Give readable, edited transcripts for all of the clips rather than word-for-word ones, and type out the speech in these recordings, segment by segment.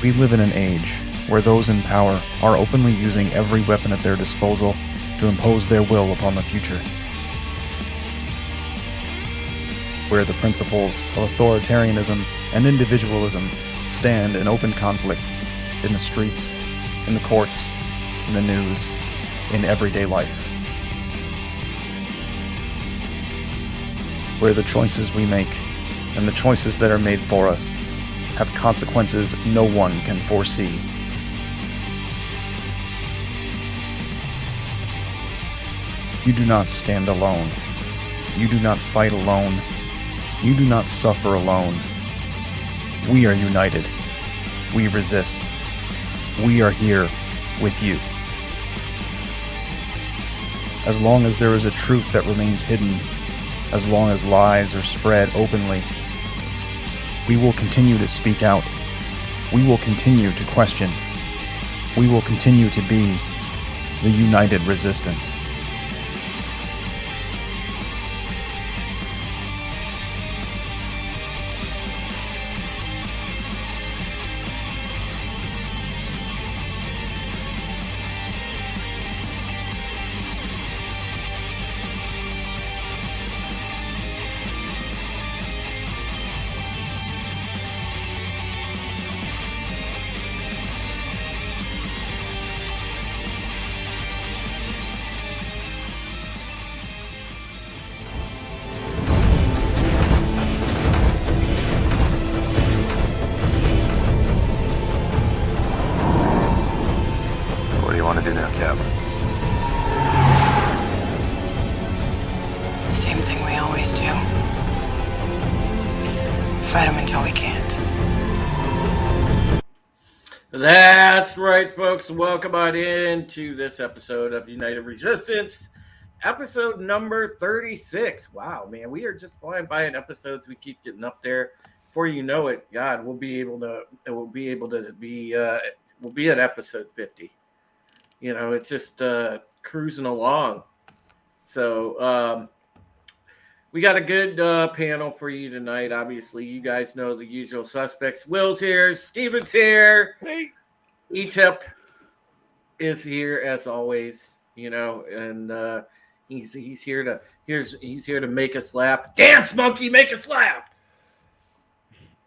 We live in an age where those in power are openly using every weapon at their disposal to impose their will upon the future. Where the principles of authoritarianism and individualism stand in open conflict in the streets, in the courts, in the news, in everyday life. Where the choices we make and the choices that are made for us have consequences no one can foresee. You do not stand alone. You do not fight alone. You do not suffer alone. We are united. We resist. We are here with you. As long as there is a truth that remains hidden, as long as lies are spread openly, we will continue to speak out. We will continue to question. We will continue to be the united resistance. Same thing we always do. Fight them until we can't. That's right, folks. Welcome on into this episode of United Resistance, episode number 36. Wow, man, we are just flying by in episodes. We keep getting up there. Before you know it, God, we'll be at episode 50. You know, it's just cruising along. So we got a good panel for you tonight. Obviously, you guys know the usual suspects. Will's here. Steven's here. Hey. E-Tip is here as always, you know, and he's here to make us laugh. Dance, monkey, make us laugh.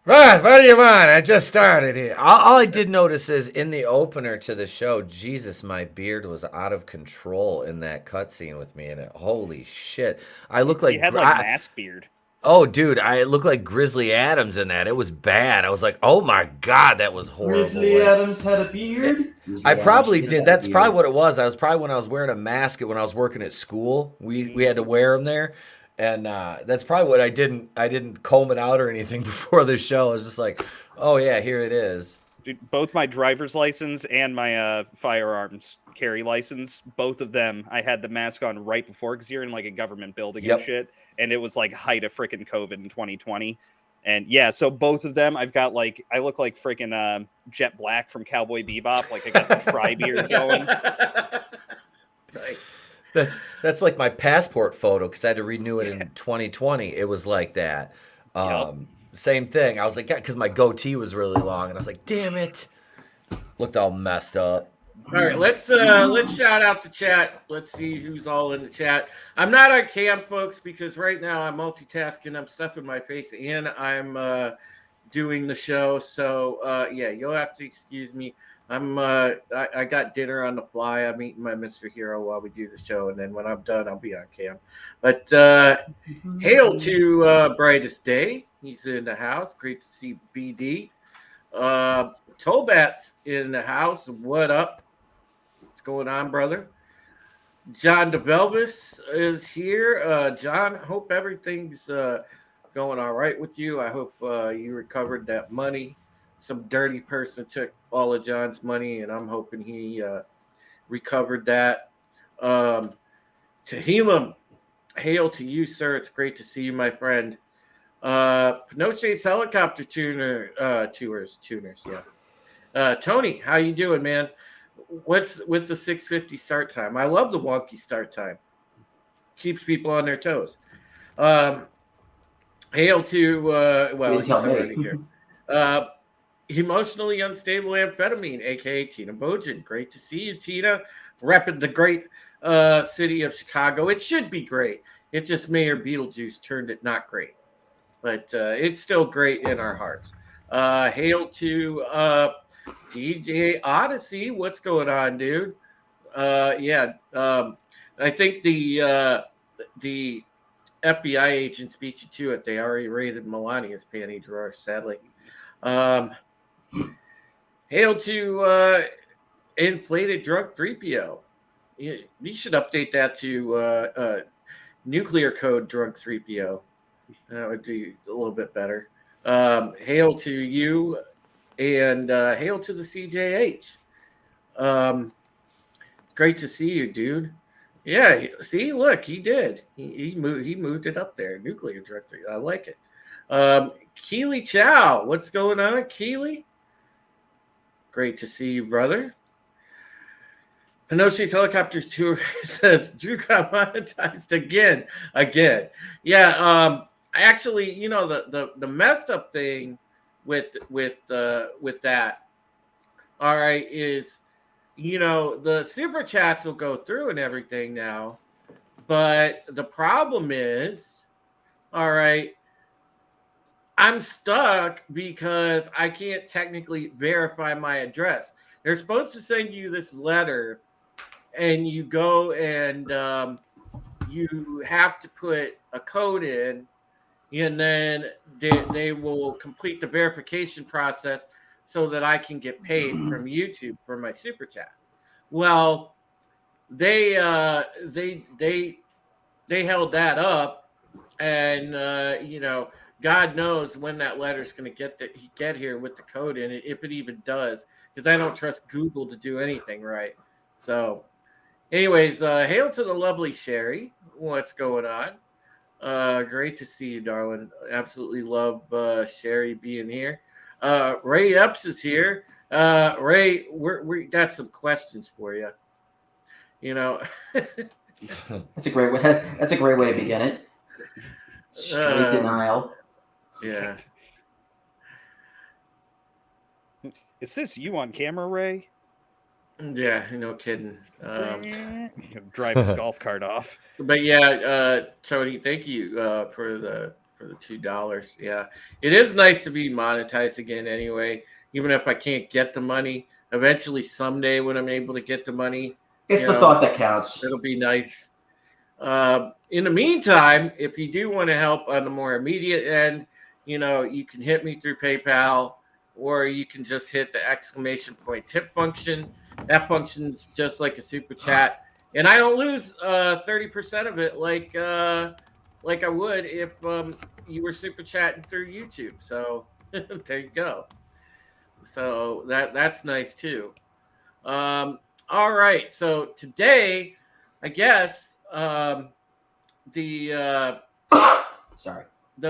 What do you want? I just started here. All I did notice is in the opener to the show, Jesus, my beard was out of control in that cutscene with me. And holy shit, I look like you had like mask beard. Oh, dude, I look like Grizzly Adams in that. It was bad. I was like, oh my god, that was horrible. Grizzly Adams had a beard. I probably did. That's probably what it was. I was probably when I was wearing a mask when I was working at school. We had to wear them there. And that's probably what I didn't comb it out or anything before the show. I was just like, oh yeah, here it is. Dude, both my driver's license and my firearms carry license, both of them, I had the mask on right before because you're in like a government building and shit. And it was like height of freaking COVID in 2020. And yeah, so both of them, I've got like, I look like freaking Jet Black from Cowboy Bebop. Like I got the tri-beard going. Nice. That's like my passport photo because I had to renew it in 2020. It was like that. Same thing. I was like, because my goatee was really long, and I was like, damn it, looked all messed up. All right, let's shout out the chat. Let's see who's all in the chat. I'm not on cam, folks, because right now I'm multitasking. I'm stuffing my face and I'm doing the show. So yeah, you'll have to excuse me. I got dinner on the fly. I'm eating my Mr. Hero while we do the show, and then when I'm done, I'll be on cam. But hail to Brightest Day. He's in the house. Great to see BD. Tobat's in the house. What up? What's going on, brother? John DeVelvis is here. John, hope everything's going all right with you. I hope you recovered that money. Some dirty person took all of John's money, and I'm hoping he recovered that. Tehillim, hail to you, sir. It's great to see you, my friend. Pinochet's helicopter tuners, yeah. Tony, how you doing, man? What's with the 6:50 start time? I love the wonky start time. Keeps people on their toes. Hail to well, he's already here. emotionally unstable amphetamine, aka Tina Bojan. Great to see you, Tina. Repping the great city of Chicago. It should be great. It's just Mayor Beetlejuice turned it not great, but it's still great in our hearts. Hail to DJ Odyssey. What's going on, dude? I think the FBI agents beat you to it. They already raided Melania's panty drawer, sadly. Hail to inflated drunk 3PO. You should update that to nuclear code drunk 3PO. That would be a little bit better. Hail to you, and hail to the CJH. Great to see you, dude. Yeah, see, look, he did. He moved it up there. Nuclear drunk 3. I like it. Keely Chow, what's going on, Keely? Great to see you, brother. Pinocchio's Helicopters Tour says Drew got monetized again. Yeah, actually, you know, the messed up thing with that, all right, is, you know, the super chats will go through and everything now, but the problem is, all right, I'm stuck because I can't technically verify my address. They're supposed to send you this letter, and you go and you have to put a code in, and then they will complete the verification process so that I can get paid from YouTube for my super chat. Well, they held that up, and you know, God knows when that letter's going to get here with the code in it, if it even does, because I don't trust Google to do anything right. So, anyways, hail to the lovely Sherry. What's going on? Great to see you, darling. Absolutely love Sherry being here. Ray Epps is here. Ray, we got some questions for you. You know, that's a great way. That's a great way to begin it. Straight denial. Yeah. Is this you on camera, Ray? Yeah, no kidding. Drive his golf cart off. But yeah, Tony, thank you for the $2. Yeah, it is nice to be monetized again. Anyway, even if I can't get the money, eventually someday when I'm able to get the money, it's the thought that counts. It'll be nice. In the meantime, if you do want to help on the more immediate end, you know, you can hit me through PayPal, or you can just hit the ! tip function. That functions just like a super chat, and I don't lose 30% of it like I would if you were super chatting through YouTube. So there you go. So that's nice too. All right. So today, I guess the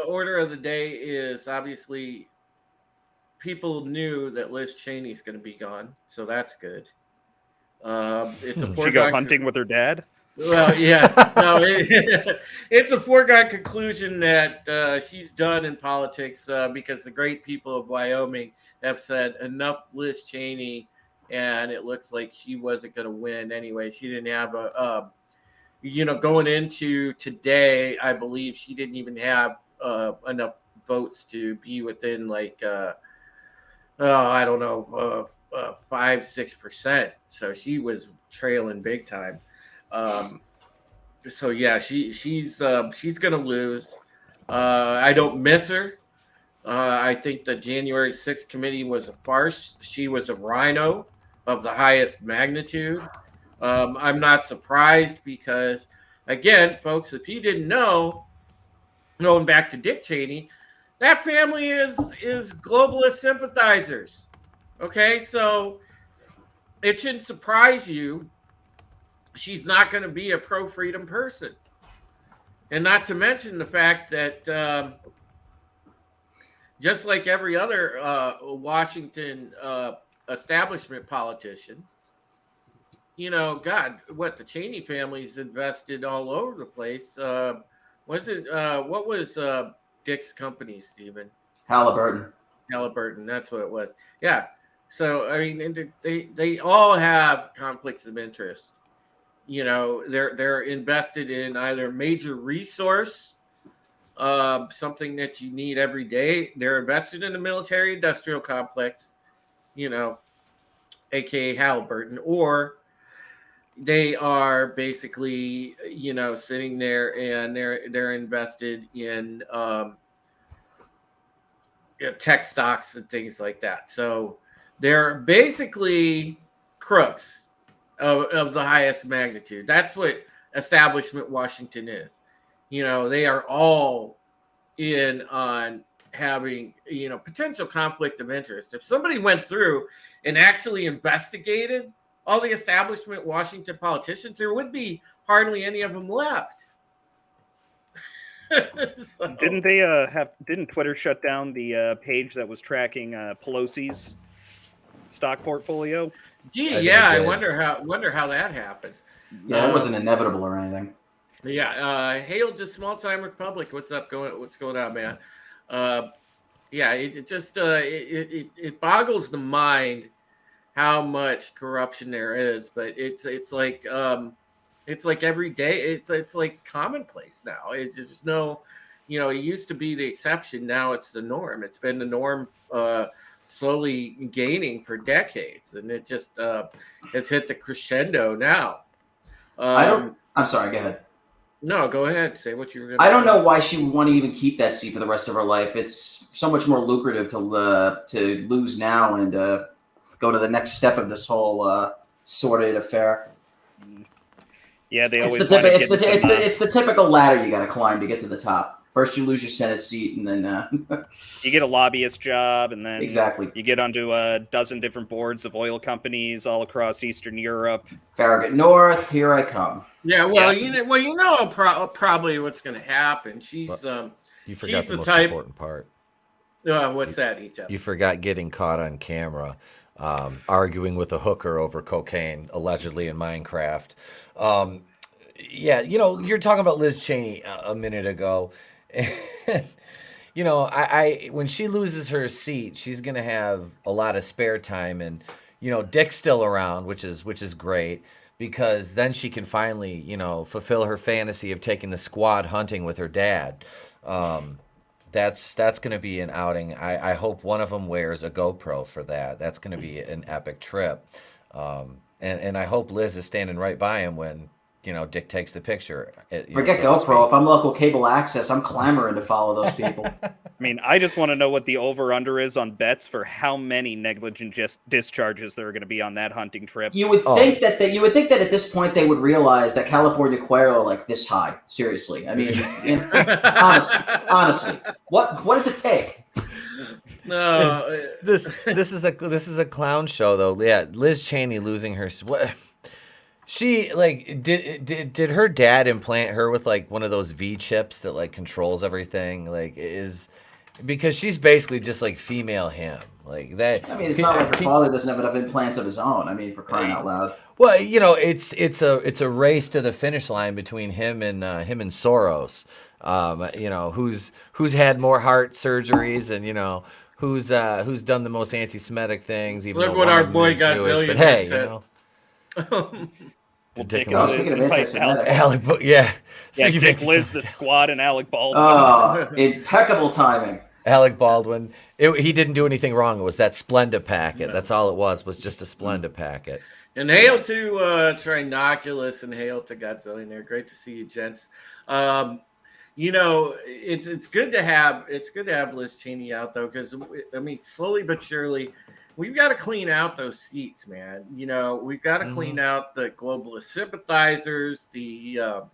order of the day is obviously people knew that Liz Cheney's going to be gone, so that's good. It's a she go hunting with her dad. Well, yeah, no, it's a foregone conclusion that she's done in politics because the great people of Wyoming have said enough Liz Cheney, and it looks like she wasn't going to win anyway. She didn't have going into today, I believe she didn't even have enough votes to be within 5-6%. So she was trailing big time. So yeah, she's gonna lose. I don't miss her. I think the January 6th committee was a farce. She was a rhino of the highest magnitude. I'm not surprised because, again, folks, if you didn't know, going back to Dick Cheney, that family is globalist sympathizers. Okay, so it shouldn't surprise you. She's not going to be a pro-freedom person. And not to mention the fact that just like every other Washington establishment politician, you know, God, what the Cheney family's invested all over the place. What was Dick's company, Stephen? Halliburton. Halliburton. That's what it was. Yeah. So I mean, and they all have conflicts of interest. You know, they're invested in either major resource, something that you need every day. They're invested in the military-industrial complex, you know, aka Halliburton, or they are basically, you know, sitting there and they're invested in tech stocks and things like that. So they're basically crooks of the highest magnitude. That's what establishment Washington is. You know, they are all in on having, you know, potential conflict of interest. If somebody went through and actually investigated all the establishment Washington politicians, there would be hardly any of them left. So, Didn't Twitter shut down the page that was tracking Pelosi's stock portfolio? gee, I I wonder how that happened. Yeah, it wasn't inevitable or anything. Yeah, hail to small time republic. What's going on, man? Yeah, it just it boggles the mind how much corruption there is, but it's like every day. It's like commonplace now. There's no, you know, it used to be the exception. Now it's the norm. It's been the norm, slowly gaining for decades, and it just it's hit the crescendo now. I'm sorry. Go ahead. No, go ahead. Say what you were going to I don't know why she would want to even keep that seat for the rest of her life. It's so much more lucrative to lose now and go to the next step of this whole sordid affair. Yeah, they It's always the, want to it's, get the, some, it's the typical ladder you got to climb to get to the top. First, you lose your Senate seat, and then you get a lobbyist job, and then exactly you get onto a dozen different boards of oil companies all across Eastern Europe. Farragut North, here I come. Yeah, well, Yeah. you know probably what's going to happen. She's You forgot she's the the most type. important part. What's that, Each? You forgot getting caught on camera, arguing with a hooker over cocaine, allegedly in Minecraft. Yeah, you know, you're talking about Liz Cheney a minute ago. You know, I when she loses her seat, she's gonna have a lot of spare time, and you know, Dick's still around, which is great because then she can finally, you know, fulfill her fantasy of taking the squad hunting with her dad. That's going to be an outing. I hope one of them wears a GoPro for that. That's going to be an epic trip. And I hope Liz is standing right by him when, you know, Dick takes the picture. Forget GoPro. If I'm local cable access, I'm clamoring to follow those people. I mean, I just want to know what the over-under is on bets for how many negligent discharges there are going to be on that hunting trip. You would think that at this point they would realize that California quail are like this high. Seriously, I mean, honestly, what does it take? No, This is a clown show though. Yeah, Liz Cheney losing her. What? She like did her dad implant her with like one of those V chips that like controls everything? Like because she's basically just like female him like that. I mean, it's not like her father doesn't have enough implants of his own. I mean, for crying out loud. Well, you know, it's a race to the finish line between him and Soros. You know, who's had more heart surgeries and you know who's done the most anti-Semitic things. Even look though what one our of them boy is Jewish, Godzilla but hey, said. you know. Well, Dick Dick and Liz Speaking of invite anti-Semitic. Alec, yeah. Yeah, Speaking of Dick Liz, anti-Semitic. the squad, and Alec Baldwin. Oh, impeccable timing. Alec Baldwin. He didn't do anything wrong. It was that Splenda packet. No. That's all it was just a Splenda packet. And hail to Trinoculus and hail to Godzilla in there. Great to see you, gents. You know, it's good to have Liz Cheney out though, because I mean, slowly but surely, we've got to clean out those seats, man. You know, we've got to clean out the globalist sympathizers, the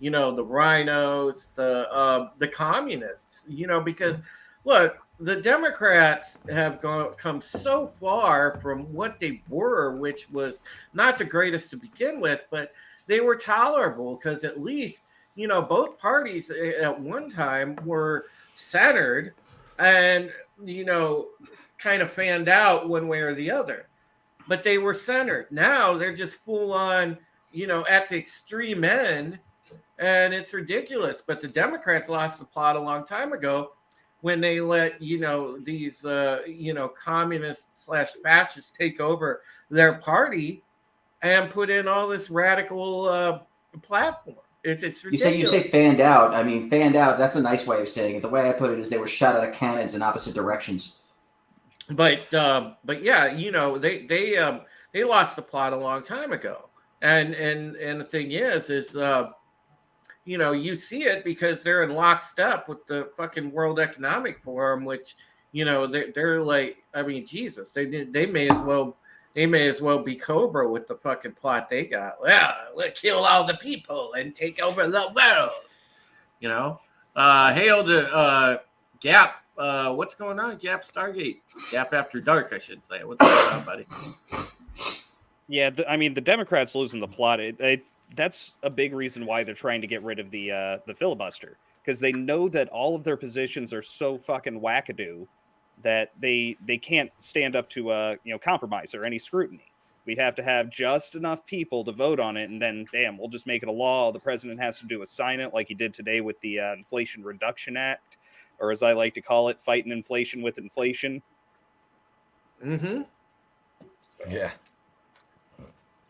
you know, the rhinos, the communists. You know, because look, the Democrats have come so far from what they were, which was not the greatest to begin with, but they were tolerable because at least, you know, both parties at one time were centered and, you know, kind of fanned out one way or the other. But they were centered. Now they're just full on, you know, at the extreme end, and it's ridiculous. But the Democrats lost the plot a long time ago when they let these communists / fascists take over their party and put in all this radical platform. It's ridiculous. You say fanned out. I mean, fanned out. That's a nice way of saying it. The way I put it is they were shot out of cannons in opposite directions. But yeah, they lost the plot a long time ago, and the thing is you see it because they're in lockstep with the fucking World Economic Forum, which they're like, I mean, Jesus, they may as well be Cobra with the fucking plot they got. Well, let's kill all the people and take over the world. Hail to Gap. What's going on, Gap Stargate? Gap After Dark, I should say. What's going on, buddy? Yeah, the Democrats losing the plot. That's a big reason why they're trying to get rid of the filibuster, because they know that all of their positions are so fucking wackadoo that they can't stand up to compromise or any scrutiny. We have to have just enough people to vote on it, and then we'll just make it a law. The president has to do is sign it, like he did today with the Inflation Reduction Act, or as I like to call it, fighting inflation with inflation. Mm-hmm. Yeah.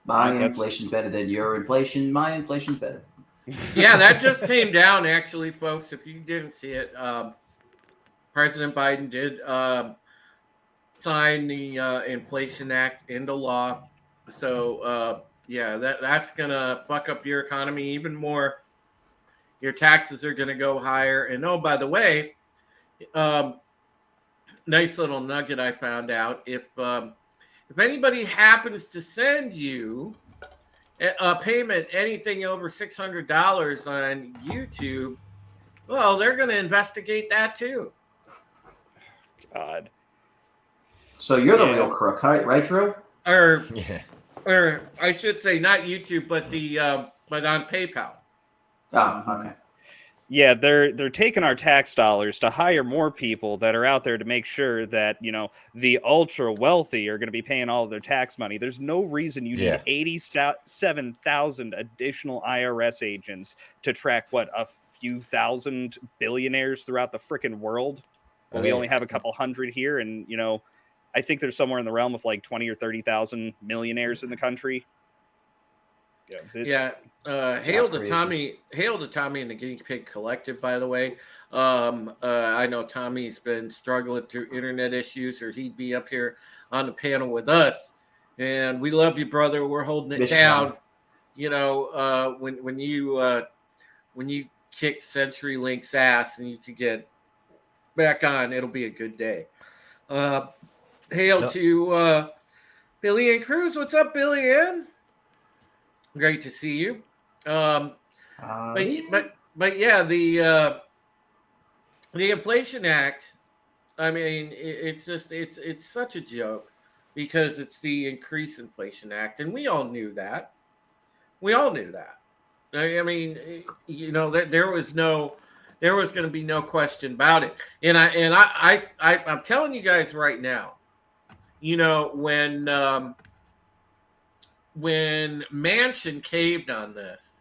My inflation's better than your inflation. My inflation's better. Yeah, that just came down, actually, folks. If you didn't see it, President Biden did sign the Inflation Act into law. So, that's going to fuck up your economy even more. Your taxes are going to go higher. And, oh, by the way, nice little nugget I found out. If anybody happens to send you a payment anything over $600 on YouTube, well, they're going to investigate that too. God. So you're the real crook, right, Drew? Or I should say not YouTube, but but on PayPal. Oh, okay. Yeah, they're taking our tax dollars to hire more people that are out there to make sure that, the ultra wealthy are going to be paying all of their tax money. There's no reason you need 87,000 additional IRS agents to track a few thousand billionaires throughout the freaking world. Well, we only have a couple hundred here, and I think there's somewhere in the realm of like 20 or 30,000 millionaires in the country. Hail to Tommy and the Guinea Pig Collective, by the way. I know Tommy's been struggling through internet issues, or he'd be up here on the panel with us. And we love you, brother. We're holding it down. When you kick CenturyLink's ass and you could get back on, it'll be a good day. Hail to Billy Ann Cruz. What's up, Billy Ann? Great to see you. But yeah, the Inflation Act, I mean, it's such a joke because it's the Increase Inflation Act, and we all knew that. I mean, there was going to be no question about it. And I'm telling you guys right now, when Manchin caved on this,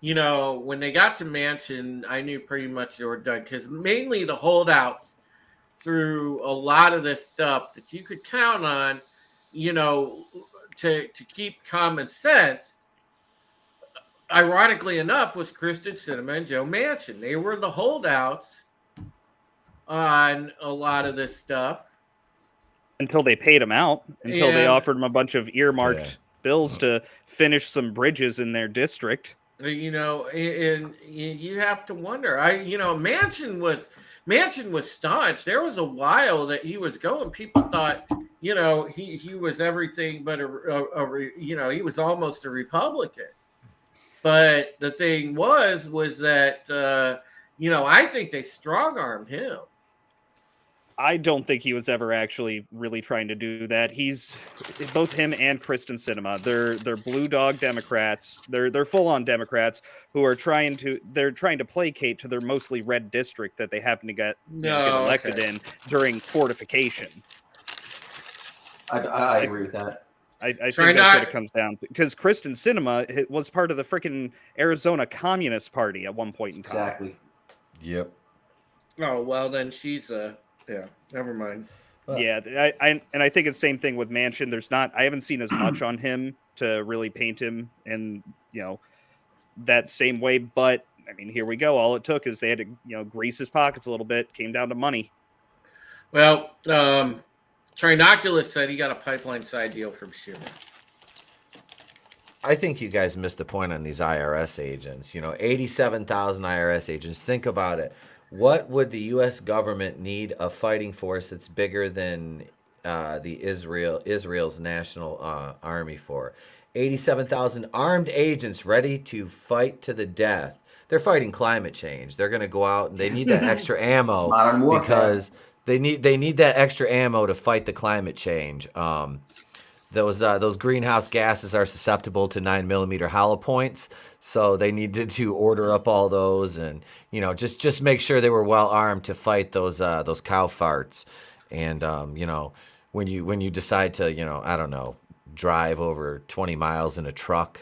when they got to Manchin, I knew pretty much they were done, because mainly the holdouts through a lot of this stuff that you could count on, to keep common sense, ironically enough, was Kyrsten Sinema and Joe Manchin. They were the holdouts on a lot of this stuff. Until they paid him out, they offered him a bunch of earmarked bills to finish some bridges in their district. And you have to wonder. Manchin was staunch. There was a while that he was going. People thought, he was everything but he was almost a Republican. But the thing was that I think they strong-armed him. I don't think he was ever actually really trying to do that. He's both him and Kyrsten Sinema. They're blue dog Democrats. They're full on Democrats who are trying to placate to their mostly red district that they happen to get elected in during fortification. I agree with that. I think that's what it comes down to. Because Kyrsten Sinema was part of the freaking Arizona Communist Party at one point in time. Exactly. Yep. Oh well, then she's yeah. Never mind. Yeah, I think it's the same thing with Manchin. I haven't seen as much on him to really paint him in that same way. But I mean, here we go. All it took is they had to grease his pockets a little bit. Came down to money. Well, Trinoculus said he got a pipeline side deal from Schumer. I think you guys missed the point on these IRS agents. 87,000 IRS agents. Think about it. What would the U.S. government need a fighting force that's bigger than Israel's national army for? 87,000 armed agents ready to fight to the death. They're fighting climate change. They're going to go out and they need that extra ammo Modern warfare. because they need that extra ammo to fight the climate change. Those greenhouse gases are susceptible to 9mm hollow points, so they needed to order up all those and just make sure they were well armed to fight those cow farts. And when you decide to I don't know, drive over 20 miles in a truck,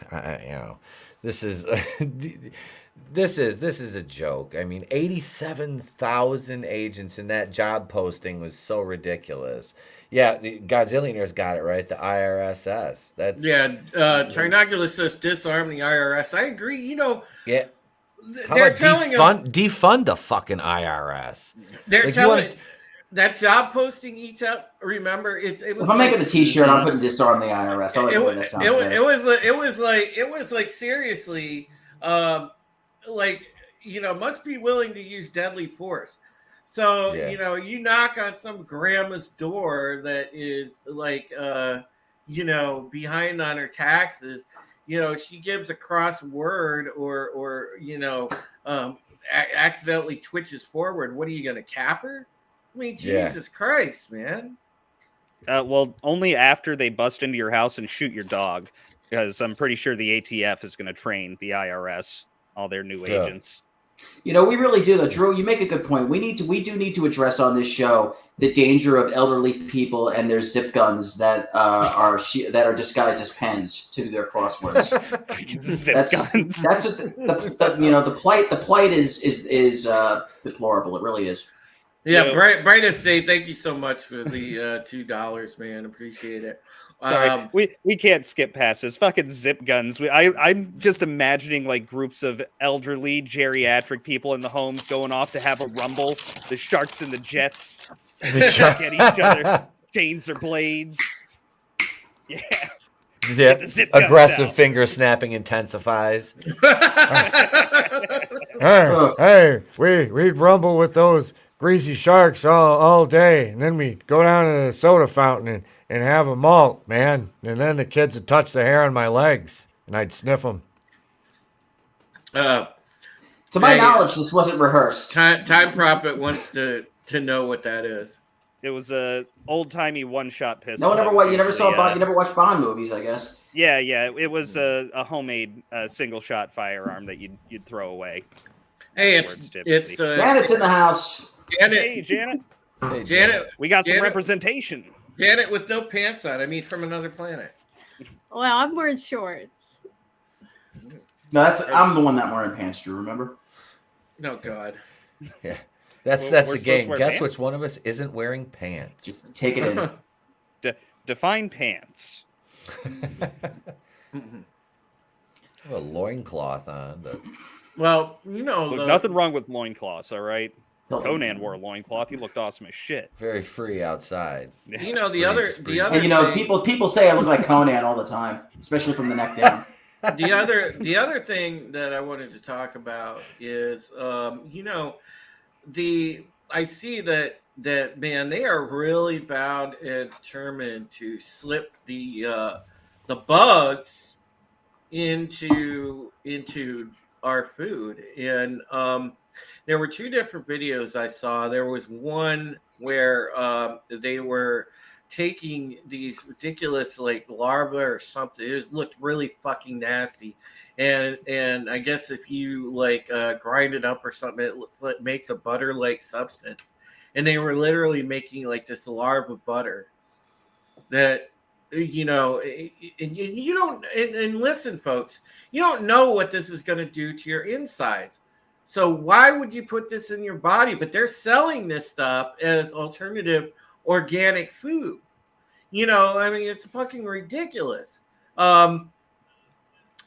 this is this is a joke. I mean, 87,000 agents in that job posting was so ridiculous. Yeah, the Godzillionaires got it right. The IRSS. That's Trinoculus says disarm the IRS. I agree. Yeah. How They're about telling defund the fucking IRS? They're telling that job posting eats up. Remember, it was. If I'm making a T-shirt, I'm putting "Disarm the IRS." I like the way that sounds. It was like seriously, must be willing to use deadly force. So you knock on some grandma's door that is behind on her taxes. She gives a cross word or accidentally twitches forward. What are you going to cap her? I mean, Jesus Christ, man. Well, only after they bust into your house and shoot your dog, because I'm pretty sure the ATF is going to train the IRS, all their new agents. We really do, though. Drew, you make a good point. We do need to address on this show the danger of elderly people and their zip guns that are disguised as pens to their crosswords. Guns. That's the plight. The plight is deplorable. It really is. Yeah, Bright Estate, thank you so much for the $2, man. Appreciate it. Sorry, we can't skip past this. Fucking zip guns. I'm just imagining like groups of elderly geriatric people in the homes going off to have a rumble. The Sharks and the Jets get each other. Chains or blades. Yeah. Yeah. The zip guns Aggressive out. finger snapping intensifies. Hey, we'd rumble with those greasy sharks all day, and then we'd go down to the soda fountain and have a malt, man. And then the kids would touch the hair on my legs, and I'd sniff them. To my knowledge, this wasn't rehearsed. Time Prophet wants to know what that is. It was a old-timey one-shot pistol. No one ever watched. You never saw Bond. You never watched Bond movies, I guess. Yeah. It was a homemade single-shot firearm that you'd throw away. Hey, it's Janet's in the house. Hey, Janet. Hey, Janet, we got some representation. Janet with no pants on. I mean, from another planet. Well, I'm wearing shorts. No, I'm the one that wearing pants. Drew, remember? No, God. Yeah, that's a game. Guess which one of us isn't wearing pants? Just take it in. Define pants. A loincloth on. But... Well, Look, nothing wrong with loincloths, all right? Conan wore a loincloth. He looked awesome as shit. Very free outside. The other And, people say I look like Conan all the time, especially from the neck down. The other thing that I wanted to talk about is, I see that man, they are really bound and determined to slip the bugs into our food. And there were two different videos I saw. There was one where they were taking these ridiculous like larvae or something. It looked really fucking nasty. And I guess if you grind it up or something, it makes a butter-like substance. And they were literally making like this larva butter that, and you don't, and listen, folks, you don't know what this is going to do to your insides. So why would you put this in your body? But they're selling this stuff as alternative organic food. You know, I mean, it's fucking ridiculous. Yeah,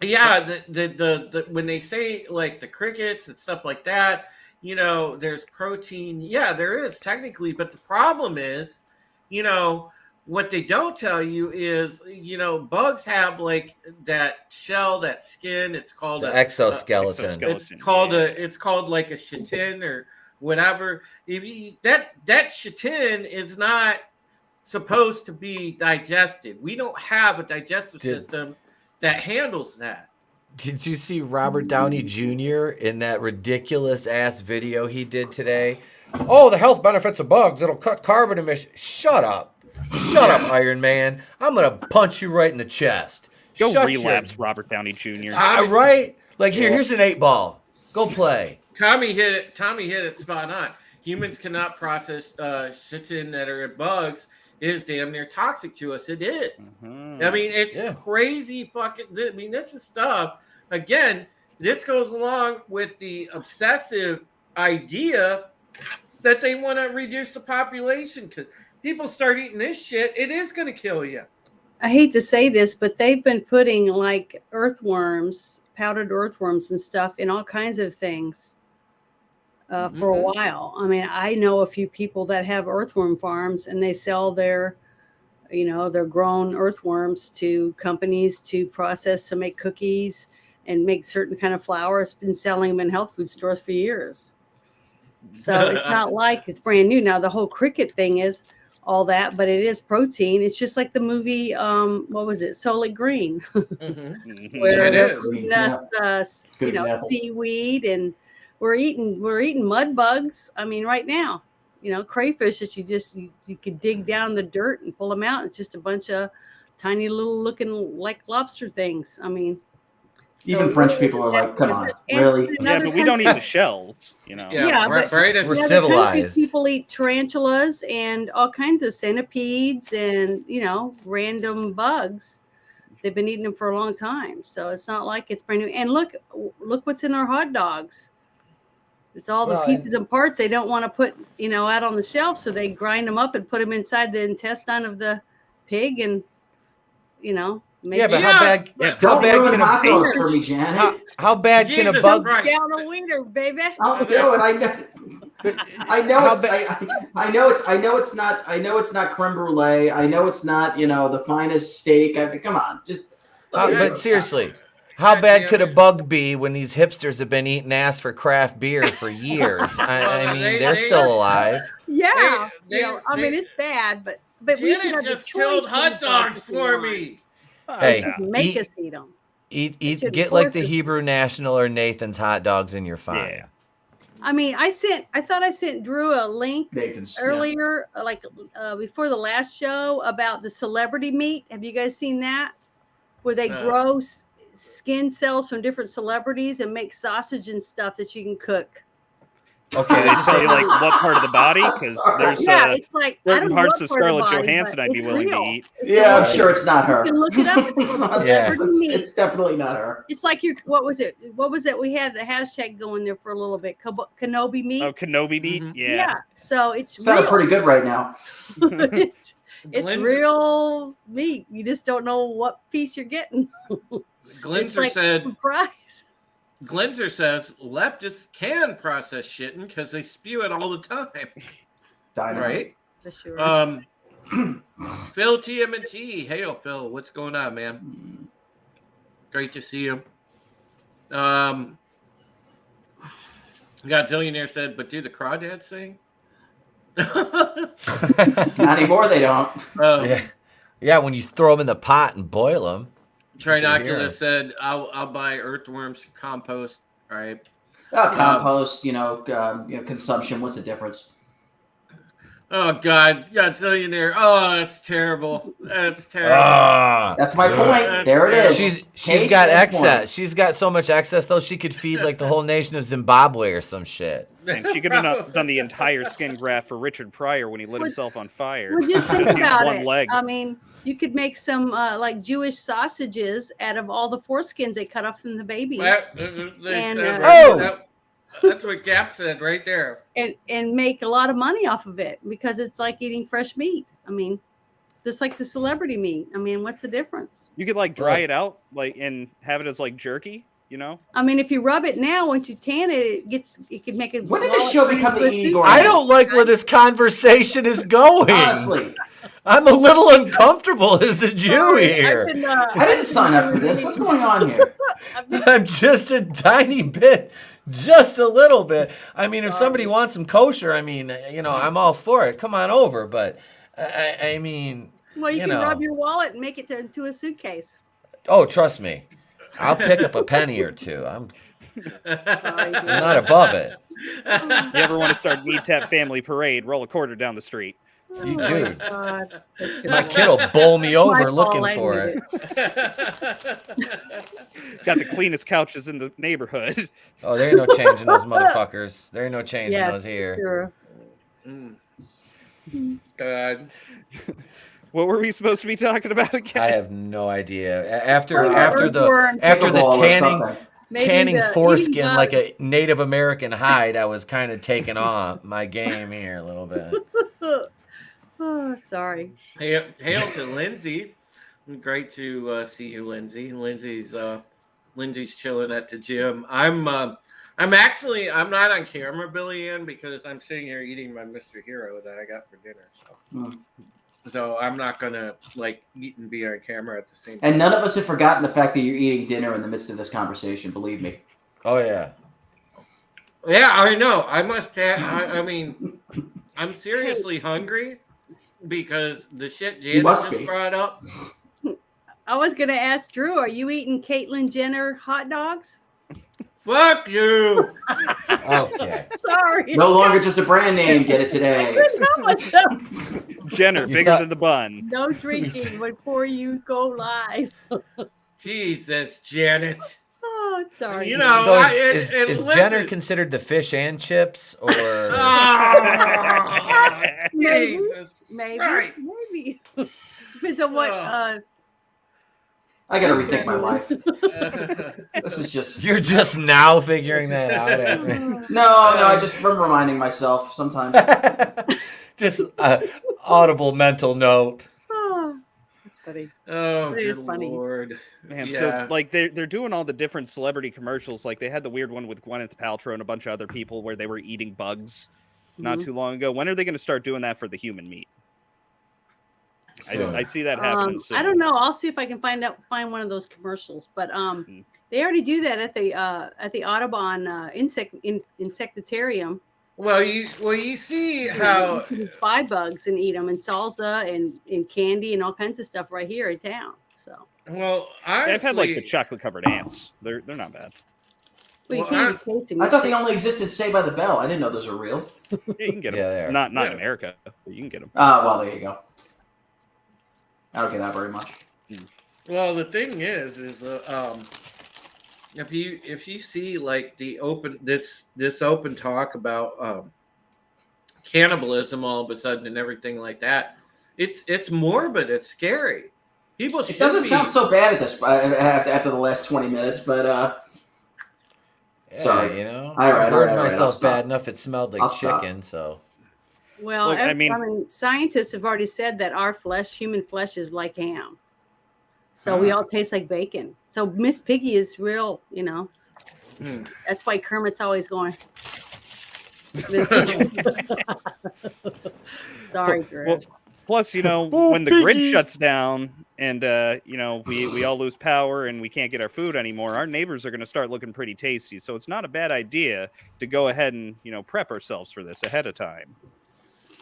the when they say like the crickets and stuff like that, you know, there's protein. Yeah, there is technically, but the problem is, you know, what they don't tell you is, you know, bugs have like that shell, that skin. It's called The a exoskeleton. It's called like a chitin or whatever. That chitin is not supposed to be digested. We don't have a digestive system that handles that. Did you see Robert Downey Jr. in that ridiculous ass video he did today? Oh, the health benefits of bugs. It'll cut carbon emissions. Shut up. Shut up, Iron Man. I'm going to punch you right in the chest. Go Shut relapse, Robert Downey Jr. Right? Like, here's an 8-ball. Go play. Tommy hit it spot on. Humans cannot process chitin that are in bugs. It is damn near toxic to us. It is. Mm-hmm. I mean, it's crazy fucking. I mean, this is stuff. Again, this goes along with the obsessive idea that they want to reduce the population because people start eating this shit. It is going to kill you. I hate to say this, but they've been putting like earthworms, powdered earthworms and stuff in all kinds of things for a while. I mean, I know a few people that have earthworm farms and they sell their, you know, their grown earthworms to companies to process to make cookies and make certain kind of flour. It's been selling them in health food stores for years. So it's not like it's brand new. Now, the whole cricket thing is all that, but it is protein. It's just like the movie, what was it? Soylent Green, where they're feeding us, you know, seaweed, and we're eating mud bugs. I mean, right now, you know, crayfish that you could dig down the dirt and pull them out. It's just a bunch of tiny little looking like lobster things. I mean, even French people are like, come on, really? Yeah, but we don't eat the shells, you know. Yeah, but we're civilized. People eat tarantulas and all kinds of centipedes and, you know, random bugs. They've been eating them for a long time. So it's not like it's brand new. And look what's in our hot dogs. It's all the pieces and parts they don't want to put, you know, out on the shelf. So they grind them up and put them inside the intestine of the pig and, you know. But how bad can a bug for me, Janet? How bad can a bug down a wiener, baby? I'll do it. I know it's not creme brulee. I know it's not, you know, the finest steak. I mean, come on, just. But seriously, how bad could a bug be when these hipsters have been eating ass for craft beer for years? I mean, they're still alive. Yeah, you know, I mean, it's bad, but we should have just the killed choice hot dogs for me. Hey, make us eat them. Get like the Hebrew National or Nathan's hot dogs and you're fine. Yeah. I mean, I thought I sent Drew a link earlier, like before the last show about the celebrity meat. Have you guys seen that? Where they grow skin cells from different celebrities and make sausage and stuff that you can cook. Okay, just tell you like what part of the body, because there's it's like certain parts of Scarlett Johansson I'd be willing to eat. Yeah, I'm sure it's not her. You can look it up. It's definitely not her. It's like what was it? What was that? We had the hashtag going there for a little bit. Kenobi meat. Oh, Kenobi meat. Mm-hmm. Yeah. So it's sounded pretty good right now. it's real meat. You just don't know what piece you're getting. Glenser said. Surprise. Glenser says leftists can process shitting because they spew it all the time. Right? For sure. Phil TMNT. Hey, Phil. What's going on, man? Great to see you. Godzillionaire said, but do the crawdads sing? Not anymore, they don't. Yeah, when you throw them in the pot and boil them. Trinoculus said, I'll buy earthworms to compost. All right. Compost, consumption. What's the difference? Oh, God. Godzillionaire. Oh, that's terrible. That's terrible. That's my point. There it is. She's got excess. Point. She's got so much excess, though, she could feed like the whole nation of Zimbabwe or some shit. And she could have done the entire skin graft for Richard Pryor when he lit himself on fire. Well, just think about one it. leg. I mean, you could make some like Jewish sausages out of all the foreskins they cut off from the babies. That's what Gap said right there. and make a lot of money off of it because it's like eating fresh meat. I mean, just like the celebrity meat. I mean, what's the difference? You could like dry it out like and have it as like jerky, you know? I mean, if you rub it now, once you tan it, it could make it. When did this show become the eating gourmet? I don't like where this conversation is going. Honestly, I'm a little uncomfortable as a Jew Sorry, here. I didn't sign up for this. What's going on here? I'm just a tiny bit, just a little bit. I mean, if somebody wants some kosher, I mean, I'm all for it. Come on over. But I mean, Well, you can rub your wallet and make it into a suitcase. Oh, trust me, I'll pick up a penny or two. I'm not above it. You ever want to start Meat Tap Family Parade? Roll a quarter down the street. You do. God. My kid will bowl me over My looking fault, I for knew it. Got the cleanest couches in the neighborhood. Oh, there ain't no changing those motherfuckers. There ain't no changing those here. Sure. God. What were we supposed to be talking about again? I have no idea. After the Pickleball or something. tanning Maybe foreskin like a Native American hide, I was kind of taking off my game here a little bit. Oh, sorry. Hail to Lindsay. Great to see you, Lindsay. Lindsay's chilling at the gym. I'm not on camera, Billy Ann, because I'm sitting here eating my Mr. Hero that I got for dinner. So I'm not gonna eat and be on camera at the same time. And none of us have forgotten the fact that you're eating dinner in the midst of this conversation. Believe me. Oh yeah. Yeah, I know. I must have. I mean, I'm seriously hungry because the shit Janet just brought up. I was gonna ask Drew, are you eating Caitlyn Jenner hot dogs? Fuck you. Okay. Sorry. No longer just a brand name. Get it today. Jenner, bigger than the bun. No drinking before you go live. Jesus, Janet. Oh, sorry. You know, So is listen. Jenner considered the fish and chips, or? Maybe. Right. Maybe. Depends on what. I gotta rethink my life. This is just. You're just now figuring that out. No, I just am reminding myself sometimes. Just audible mental note. Oh, that's funny. Oh, It is good funny. Lord. Man, Yeah. so they're doing all the different celebrity commercials. Like they had the weird one with Gwyneth Paltrow and a bunch of other people where they were eating bugs not too long ago. When are they going to start doing that for the human meat? I see that happening soon. I don't know. I'll see if I can find one of those commercials. But they already do that at the Audubon insectarium. Well, you see how You can buy bugs and eat them, and salsa and candy and all kinds of stuff right here in town. So I've had like the chocolate covered ants. They're not bad. well, you can't even taste them. I thought they only existed Saved by the Bell. I didn't know those were real. Yeah, you can get them. Yeah, they are. Not in America, but you can get them. Well, there you go. I don't get that very much. Well, the thing is if you see like the this open talk about cannibalism all of a sudden and everything like that, it's morbid. It's scary. People. It doesn't sound so bad at this after the last 20 minutes, but Yeah, sorry. I burned I'll myself stop. bad enough it smelled like I'll stop. chicken. So Well, Look, I I mean- mean, scientists have already said that our human flesh, is like ham. So we all taste like bacon. So Miss Piggy is real, That's why Kermit's always going. Sorry, Drew. Well, plus, when the grid shuts down and we all lose power and we can't get our food anymore, our neighbors are going to start looking pretty tasty. So it's not a bad idea to go ahead and prep ourselves for this ahead of time.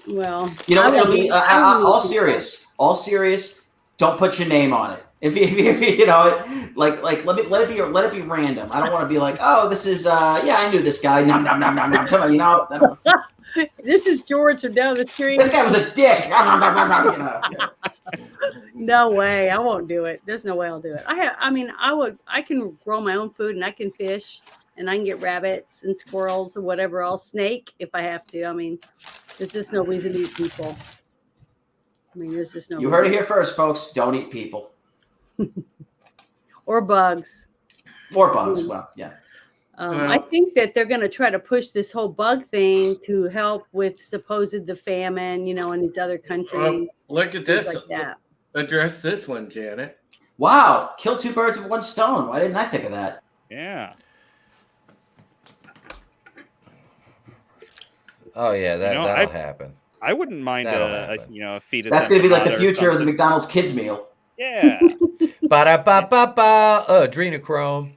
Well, it'll be all serious. Don't put your name on it. If let it be random. I don't want to be like, oh, this is I knew this guy. Nom nom nom nom nom. Come on, this is George from down the street. This guy was a dick. Nom, nom, nom, nom, nom, No way, I won't do it. There's no way I'll do it. I can grow my own food and I can fish and I can get rabbits and squirrels or whatever else, snake if I have to. I mean, there's just no reason to eat people. I mean, there's just no. You heard it here first, folks. Don't eat people or bugs. or bugs. Well, yeah. I think that they're going to try to push this whole bug thing to help with supposed the famine, in these other countries. Look at things this. like that. Address this one, Janet. Wow, kill two birds with one stone. Why didn't I think of that? Yeah. Oh yeah, that'll happen. I wouldn't mind a fetus. That's going to be like the empanada or future of the something. McDonald's kids meal. Yeah. Ba-da-ba-ba-ba, adrenochrome.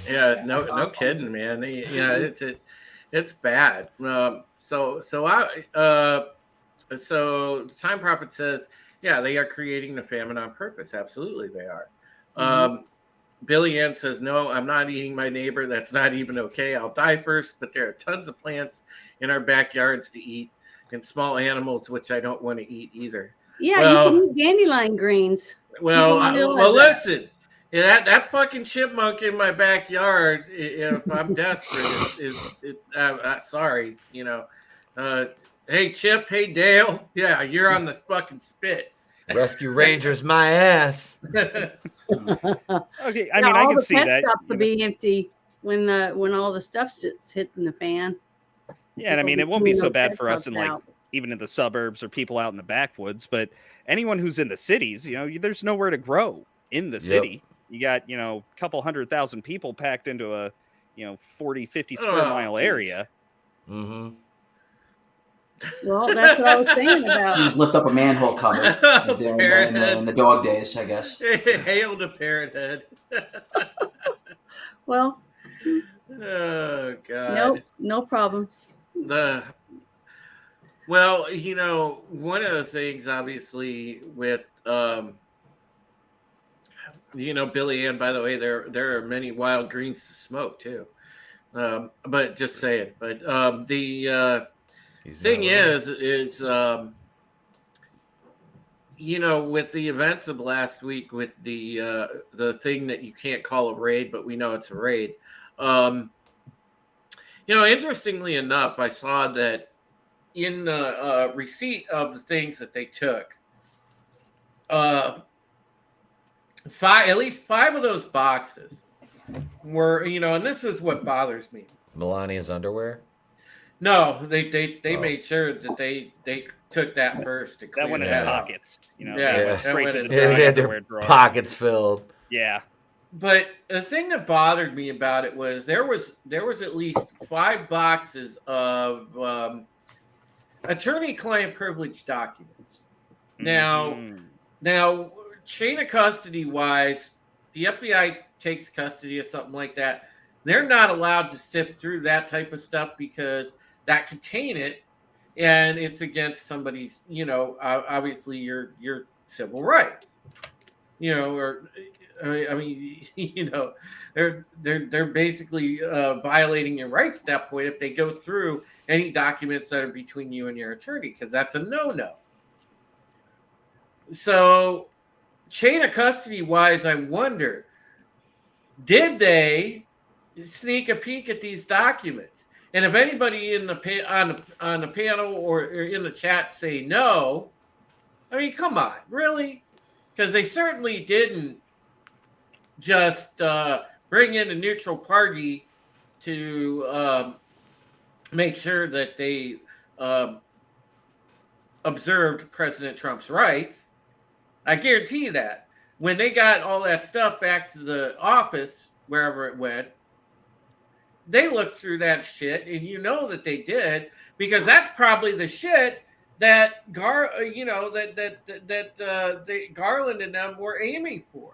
Yeah, no kidding, man. It's bad. So the Time Prophet says, yeah, they are creating the famine on purpose. Absolutely, they are. Billy Ann says, no, I'm not eating my neighbor. That's not even okay. I'll die first. But there are tons of plants in our backyards to eat and small animals, which I don't want to eat either. Yeah, you can eat dandelion greens. Well, listen. Yeah, that fucking chipmunk in my backyard, if I'm desperate, is sorry, hey, Chip, hey, Dale. Yeah, you're on the fucking spit. Rescue Rangers, my ass. Okay, I mean, I can see that. All the pet shops will be empty when all the stuff's just hitting the fan. Yeah, and I mean, it won't be so bad for us in even in the suburbs or people out in the backwoods, but anyone who's in the cities, there's nowhere to grow in the city. You got, a couple 100,000 people packed into a, 40, 50 square mile area. Mm-hmm. Well, that's what I was saying about. You just lift up a manhole cover in the dog days, I guess. Hail to Parrot Head. Well. Oh, God. No problems. Well, one of the things, obviously, with, Billy Ann, by the way, there are many wild greens to smoke, too. But just saying. But the thing is, with the events of last week, with the thing that you can't call a raid, but we know it's a raid. Interestingly enough, I saw that in the receipt of the things that they took, at least 5 of those boxes were, and this is what bothers me. Melania's underwear? No, they made sure that they took that first. To clear that went in out. Pockets. Went straight to the they had their pockets filled. Yeah. But the thing that bothered me about it was there was at least 5 boxes of attorney-client privilege documents. Now, chain of custody wise, the FBI takes custody of something like that. They're not allowed to sift through that type of stuff because that contain it, and it's against somebody's, obviously your civil rights, or. I mean, they're basically violating your rights at that point if they go through any documents that are between you and your attorney, because that's a no-no. So, chain of custody wise, I wonder, did they sneak a peek at these documents? And if anybody in on the panel or in the chat say no, I mean, come on, really? Because they certainly didn't just bring in a neutral party to make sure that they observed President Trump's rights. I guarantee you that. When they got all that stuff back to the office, wherever it went, they looked through that shit, and that they did, because that's probably the shit that Garland and them were aiming for.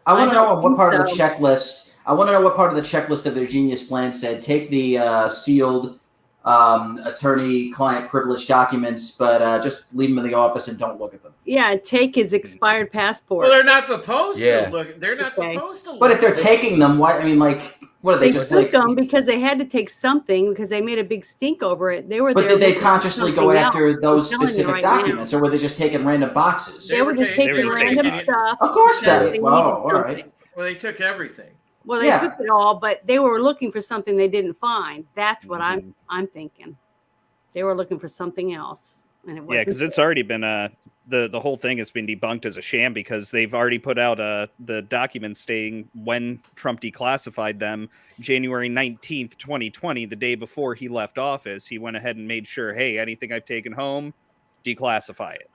I want to know what part of the checklist. I want to know what part of the checklist of their genius plan said take the sealed attorney-client privilege documents, but just leave them in the office and don't look at them. Yeah, take his expired passport. Well, they're not supposed to look. They're not supposed to look. But if they're taking them, why? I mean, what are they just took them because they had to take something because they made a big stink over it. They were. But did they consciously go after those specific documents, or were they just taking random boxes? They were just taking random stuff. Of course, that. Well, all right. Well, they took everything. Well, they took it all, but they were looking for something they didn't find. That's what I'm thinking. They were looking for something else, and it wasn't. Yeah, because it's already been the whole thing has been debunked as a sham because they've already put out the documents stating when Trump declassified them January 19th, 2020, the day before he left office. He went ahead and made sure, hey, anything I've taken home, declassify it.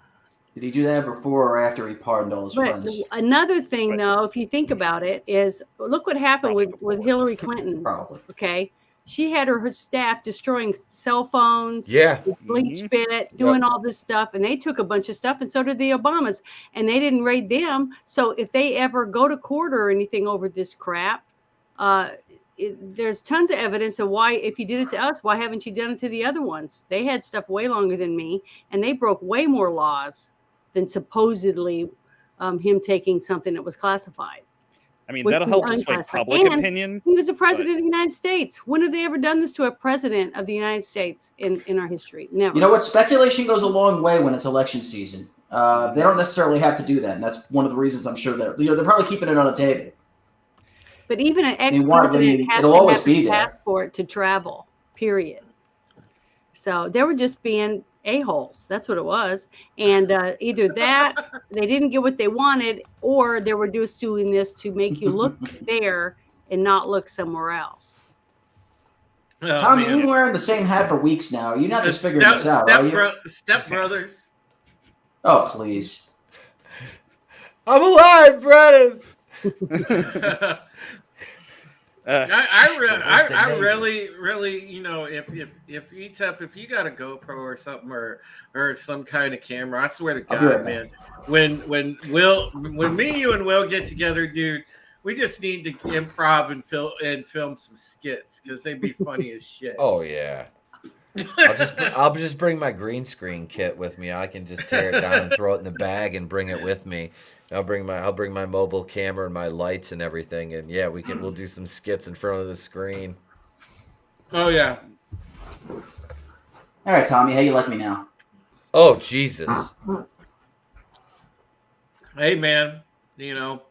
Did he do that before or after he pardoned all his friends? Another thing, though, if you think about it, is look what happened with Hillary Clinton. Probably. Okay. She had her staff destroying cell phones, bleach pit, doing all this stuff, and they took a bunch of stuff, and so did the Obamas, and they didn't raid them. So if they ever go to court or anything over this crap, there's tons of evidence of why, if you did it to us, why haven't you done it to the other ones? They had stuff way longer than me, and they broke way more laws than supposedly him taking something that was classified. I mean, that'll help to sway public opinion. He was a president of the United States. When have they ever done this to a president of the United States in our history? Never. You know what? Speculation goes a long way when it's election season. They don't necessarily have to do that, and that's one of the reasons I'm sure that they're probably keeping it on a table. But even an ex-president has to have a passport to travel, period. So they were just being a-holes. That's what it was. And either that, they didn't get what they wanted, or they were just doing this to make you look there and not look somewhere else. Oh, Tom, you've been wearing the same hat for weeks now. You're not just figuring this out, are you? Step Brothers. Oh, please. I'm alive, Brennan. I really, you know, if you got a GoPro or something or some kind of camera, I swear to God, man, when me, you, and Will get together, dude, we just need to improv and film some skits because they'd be funny as shit. Oh yeah. I'll just bring my green screen kit with me. I can just tear it down and throw it in the bag and bring it with me. I'll bring my mobile camera and my lights and everything, and yeah, we'll do some skits in front of the screen. Oh yeah. All right, Tommy, how you like me now? Oh Jesus. Hey man, you know,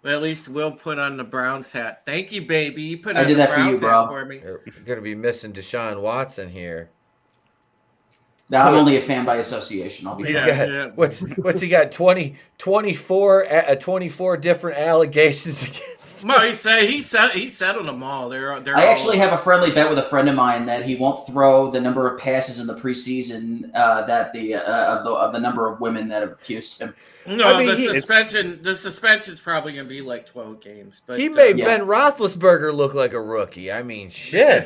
well, at least Will put on the Browns hat. Thank you, baby. You put on I did the that for Browns you, bro. hat for me. You're gonna be missing Deshaun Watson here. No, I'm only a fan by association. I'll be What's he got? 24 different allegations against him. No, he settled them all. They're I actually have a friendly bet with a friend of mine that he won't throw the number of passes in the preseason of the number of women that have accused him. No, I mean, the suspension's probably going to be like 12 games. But he made Ben Roethlisberger look like a rookie. I mean, shit.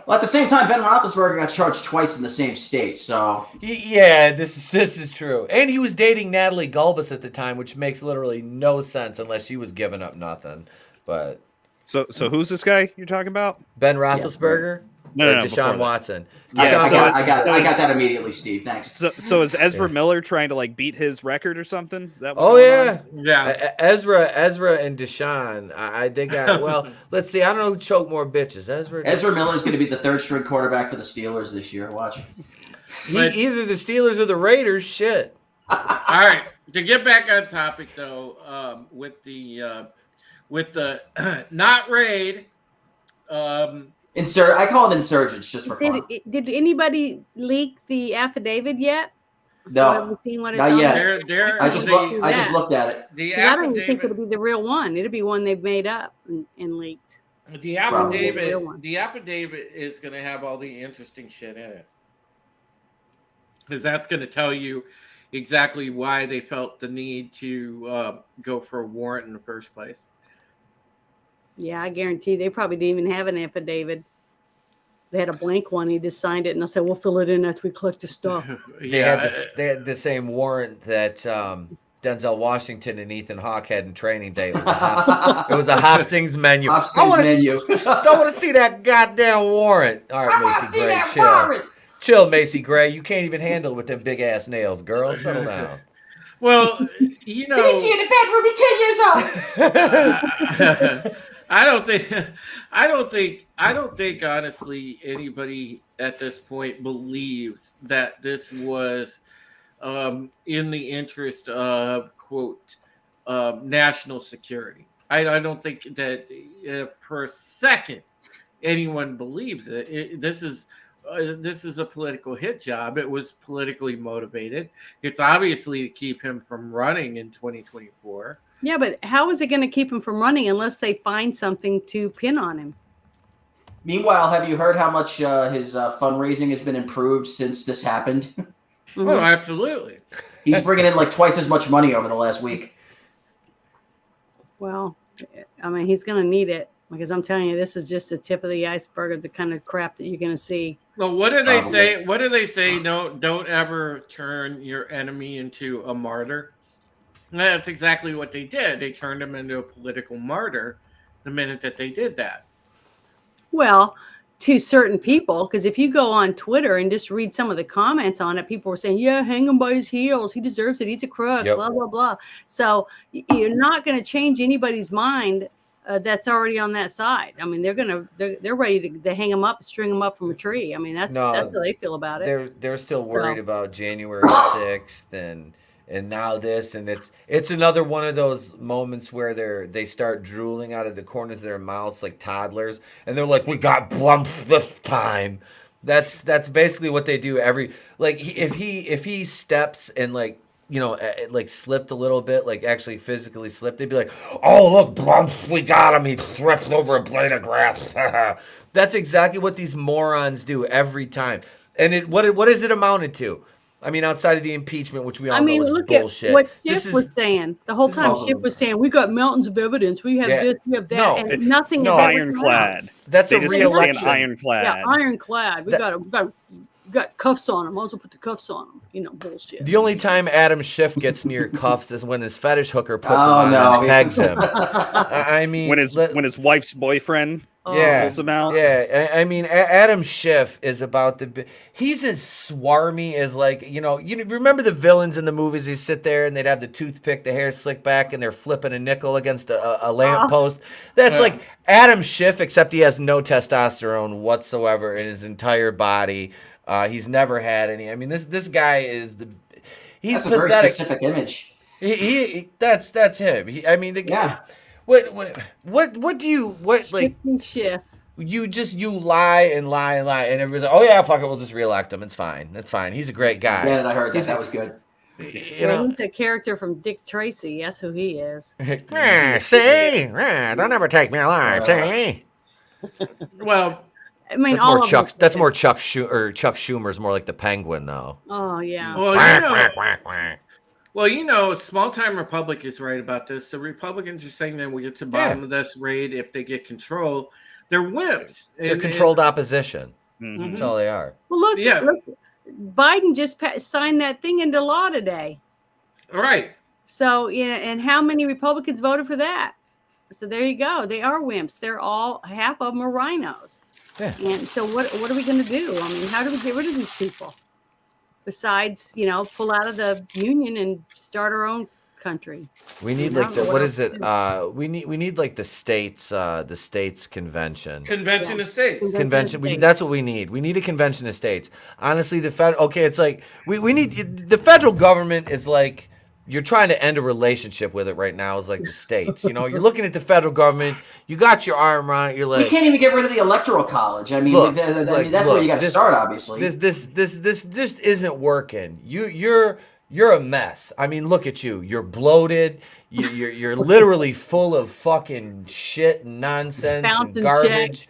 Well, at the same time, Ben Roethlisberger got charged twice in the same state, so yeah, this is true. And he was dating Natalie Gulbis at the time, which makes literally no sense unless she was giving up nothing. But so who's this guy you're talking about? Ben Roethlisberger. Yeah. No, Deshaun Watson. Yeah, I got that immediately, Steve. Thanks. So is Ezra Miller trying to like beat his record or something? Yeah. Ezra and Deshaun. They got well. Let's see. I don't know who choked more bitches. Ezra Miller's going to be the third string quarterback for the Steelers this year. Watch. Either the Steelers or the Raiders. Shit. All right. To get back on topic though, with the not raid. I call it insurgents just for fun. Did anybody leak the affidavit yet? No, I haven't seen what it's not on. yet. I just looked at it. I don't even think it'll be the real one. It'll be one they've made up and leaked. The affidavit is going to have all the interesting shit in it, because that's going to tell you exactly why they felt the need to go for a warrant in the first place. Yeah, I guarantee they probably didn't even have an affidavit. They had a blank one. He just signed it, and I said, "We'll fill it in after we collect the stuff." They had the same warrant that Denzel Washington and Ethan Hawke had in Training Day. It was a Hopsings menu. I don't want to see that goddamn warrant. All right, Macy Gray, chill. Chill, Macy Gray. You can't even handle it with them big ass nails, girl. Settle down. Well, you know, Dimitri in the bedroom, 10 years old. I don't think honestly anybody at this point believes that this was in the interest of quote national security. I don't think that for a second anyone believes it. This is this is a political hit job. It was politically motivated. It's obviously to keep him from running in 2024. Yeah, but how is it going to keep him from running unless they find something to pin on him? Meanwhile, have you heard how much his fundraising has been improved since this happened? Oh, absolutely. He's bringing in like twice as much money over the last week. Well, I mean, he's going to need it because I'm telling you, this is just the tip of the iceberg of the kind of crap that you're going to see. Well, what do they say? What do they say? No, don't ever turn your enemy into a martyr. That's exactly what they did. They turned him into a political martyr the minute that they did that. Well, to certain people, because if you go on Twitter and just read some of the comments on it, people were saying, yeah, hang him by his heels. He deserves it. He's a crook, blah, blah, blah. So you're not going to change anybody's mind that's already on that side. I mean, they're ready to hang him up, string him up from a tree. I mean, that's how they feel about it. They're still worried about January 6th and now this, and it's another one of those moments where they start drooling out of the corners of their mouths like toddlers, and they're like, we got Blump this time. That's basically what they do if he steps and like slipped a little bit, like actually physically slipped, they'd be like, oh look, Blump, we got him, he tripped over a blade of grass. That's exactly what these morons do every time. And what is it amounted to? I mean, outside of the impeachment, which we all know is look bullshit. At what Schiff was saying the whole time. Schiff was saying, "We got mountains of evidence. We have this, we have that, and nothing is ironclad." That's they a just re-election. Ironclad. Yeah, ironclad. We got cuffs on him. Also put the cuffs on him. Bullshit. The only time Adam Schiff gets near cuffs is when his fetish hooker puts him on and pegs him. I mean, when his wife's boyfriend. Pulls him out. Yeah, I mean, Adam Schiff is about he's as swarmy as you remember the villains in the movies? They sit there and they'd have the toothpick, the hair slicked back, and they're flipping a nickel against a lamppost. That's like Adam Schiff, except he has no testosterone whatsoever in his entire body. He's never had any. I mean, this guy is he's that's pathetic. A very specific image. That's him. I mean, the guy. What do you like? Shift. You lie and lie and lie, and everybody's like, oh yeah, fuck it, we'll just reelect him. It's fine. That's fine. He's a great guy. Yeah, I heard that was good. He's a character from Dick Tracy. That's who he is. See, don't ever take me alive. See. Well, I mean, that's more Chuck. That's more Chuck Schumer's more like the Penguin, though. Oh yeah. Well, small-time Republic is right about this. The Republicans are saying that we get to the bottom of this raid if they get control. They're wimps. They're controlled opposition. Mm-hmm. That's all they are. Well, look, Biden just signed that thing into law today. All right. So, and how many Republicans voted for that? So there you go. They are wimps. They're half of them are rhinos. Yeah. And so what are we going to do? I mean, how do we get rid of these people? Besides, pull out of the union and start our own country. We need what is it? We need like the states convention. Convention of states. Convention. That's what we need. We need a convention of states. Honestly, it's like we need the federal government is like you're trying to end a relationship with it right now. Is like the states. You're looking at the federal government. You got your arm around it. You're like, we can't even get rid of the electoral college. I mean, that's where you got to start. Obviously, this just isn't working. You're a mess. I mean, look at you. You're bloated. You're literally full of fucking shit and nonsense and garbage. Checks.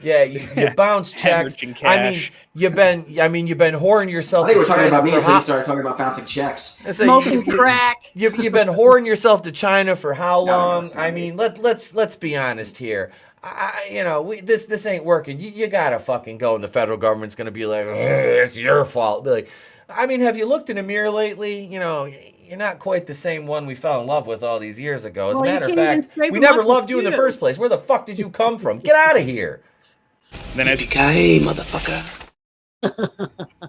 Yeah, you bounce checks. Cash. You've been whoring yourself. I think we're talking about me until you started talking about bouncing checks. Smoking crack. You've been whoring yourself to China for how long? I mean, let's be honest here. This ain't working. You gotta fucking go, and the federal government's gonna be like, it's your fault. Be like, I mean, have you looked in a mirror lately? You're not quite the same one we fell in love with all these years ago. As a matter of fact, we never loved you in the first place. Where the fuck did you come from? Get out of here. Then motherfucker.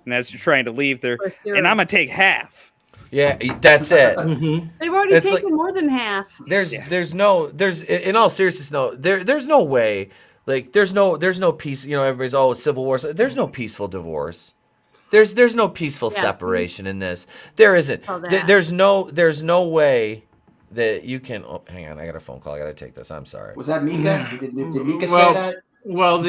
And as you're trying to leave there, and I'm gonna take half. Yeah, that's it. Mm-hmm. They've already taken more than half. There's in all seriousness, there's no way. Like there's no peace. Everybody's always civil war. There's no peaceful divorce. There's no peaceful separation in this. There isn't. There's no way that you can. Oh, hang on, I got a phone call. I got to take this. I'm sorry. Was that Mika? Did Mika say that? Well,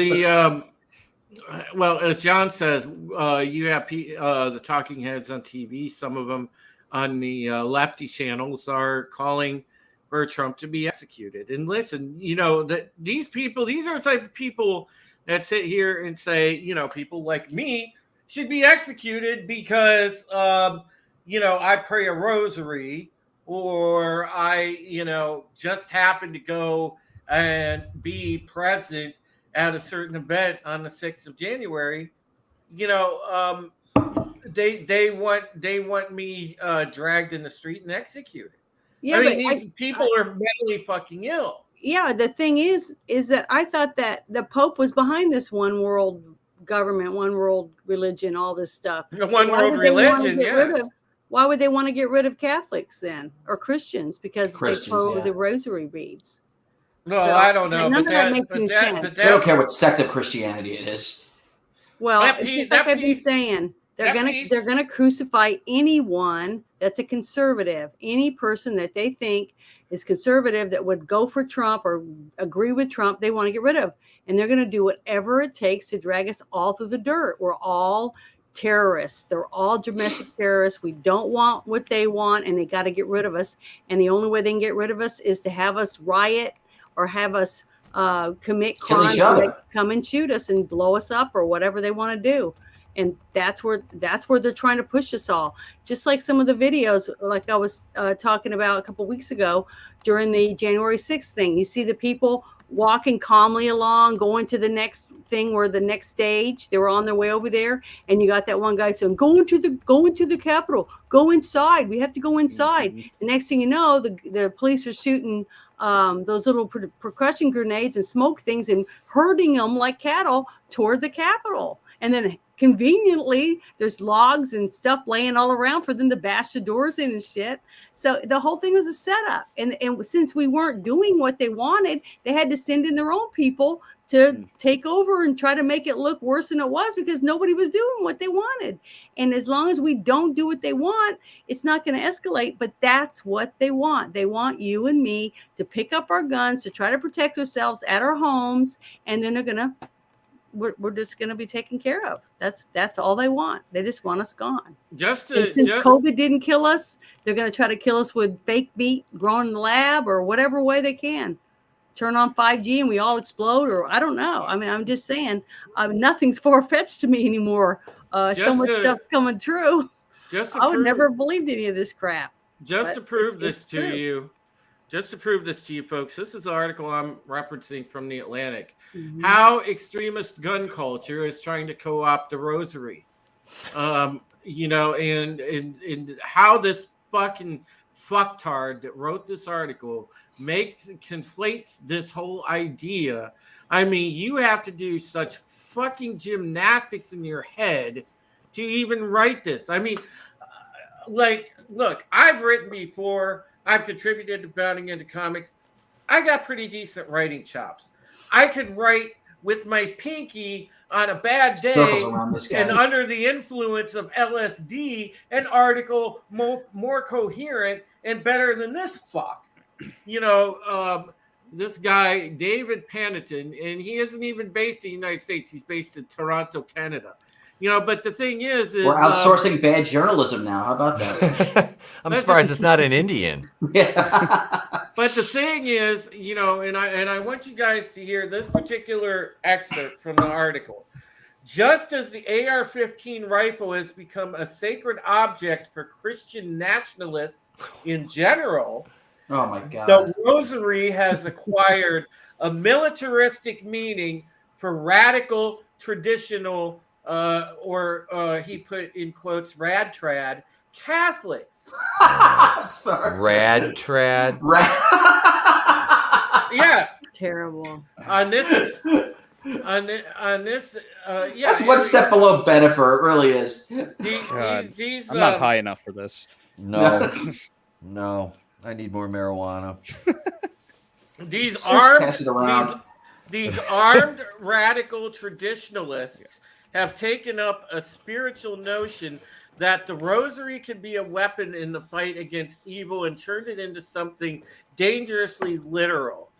Well, as John says, you have the talking heads on TV. Some of them on the lefty channels are calling for Trump to be executed. And listen, that these people, these are the type of people that sit here and say, people like me should be executed because, I pray a rosary, or I, just happen to go and be present at a certain event on the 6th of January. They want me dragged in the street and executed. Yeah, I mean, these people are mentally fucking ill. Yeah, the thing is that I thought that the Pope was behind this one world government, one world religion, all this stuff. One world religion, yes. Why would they want to get rid of Catholics then, or Christians, because they quote the rosary beads? No, I don't know. None of that makes any sense. They don't care what sect of Christianity it is. Well, like I've been saying, they're gonna crucify anyone that's a conservative, any person that they think is conservative that would go for Trump or agree with Trump, they want to get rid of, and they're gonna do whatever it takes to drag us all through the dirt. We're all terrorists. They're all domestic terrorists. We don't want what they want, and they got to get rid of us. And the only way they can get rid of us is to have us riot or have us commit crimes, come and shoot us and blow us up or whatever they want to do. And that's where they're trying to push us all. Just like some of the videos, like I was talking about a couple weeks ago during the January 6th thing. You see the people walking calmly along, going to the next thing, where the next stage, they were on their way over there, and you got that one guy saying, go into the Capitol, go inside, we have to go inside. Mm-hmm. The next thing you know, the police are shooting those little percussion grenades and smoke things and herding them like cattle toward the Capitol. And then conveniently, there's logs and stuff laying all around for them to bash the doors in and shit. So the whole thing was a setup. And since we weren't doing what they wanted, they had to send in their own people to take over and try to make it look worse than it was, because nobody was doing what they wanted. And as long as we don't do what they want, it's not going to escalate. But that's what they want. They want you and me to pick up our guns, to try to protect ourselves at our homes. And then we're just going to be taken care of. That's all they want. They just want us gone. Since COVID didn't kill us, they're going to try to kill us with fake meat grown in the lab or whatever way they can. Turn on 5G and we all explode, or I don't know. I mean, I'm just saying, nothing's far-fetched to me anymore. So much stuff's coming true. I would never have believed any of this crap. Just to prove this to you, folks, this is the article I'm referencing from The Atlantic. Mm-hmm. How extremist gun culture is trying to co-opt the rosary. And how this fucking fucktard that wrote this article conflates this whole idea. I mean, you have to do such fucking gymnastics in your head to even write this. I mean, look, I've written before. I've contributed to Bounding Into Comics. I got pretty decent writing chops. I could write with my pinky on a bad day and under the influence of LSD, an article more coherent and better than this fuck. This guy, David Paniton, and he isn't even based in the United States. He's based in Toronto, Canada. But the thing is we're outsourcing bad journalism now. How about that? I'm surprised it's not in Indian. Yeah. But the thing is, and I want you guys to hear this particular excerpt from the article. Just as the AR-15 rifle has become a sacred object for Christian nationalists in general, oh my God, the rosary has acquired a militaristic meaning for radical, traditional, or he put in quotes, rad trad Catholics. I'm sorry. Rad trad. Yeah. Terrible. On this, That's one step below Bennifer. It really is. I'm not high enough for this. No. I need more marijuana. These armed radical traditionalists have taken up a spiritual notion that the rosary can be a weapon in the fight against evil and turned it into something dangerously literal.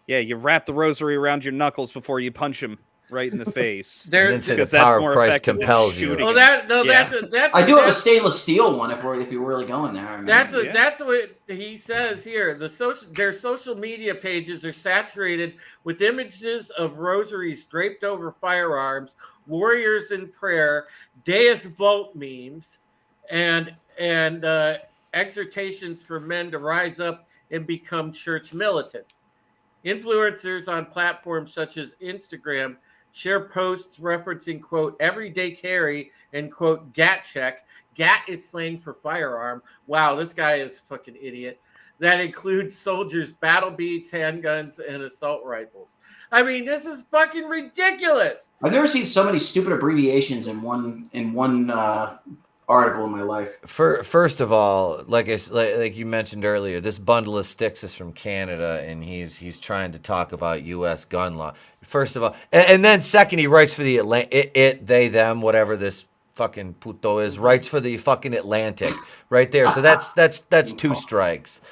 Yeah, you wrap the rosary around your knuckles before you punch him. right in the face. And There, then say the Because that's power of more Christ effective than compels you. shooting well, him. Yeah. that's I do have a that's- stainless steel one if you're really going there. I mean, That's what he says here. Their social media pages are saturated with images of rosaries draped over firearms, warriors in prayer, Deus Vult memes, and exhortations for men to rise up and become church militants. Influencers on platforms such as Instagram share posts referencing, quote, everyday carry and, quote, GAT check. GAT is slang for firearm. Wow, this guy is a fucking idiot. That includes soldiers' battle beads, handguns, and assault rifles. I mean, this is fucking ridiculous. I've never seen so many stupid abbreviations in one article in my life. First of all, like you mentioned earlier, this bundle of sticks is from Canada, and he's trying to talk about U.S. gun law. First of all, and then second, he writes for the they, them, whatever this fucking puto is, writes for the fucking Atlantic, right there. So that's two strikes.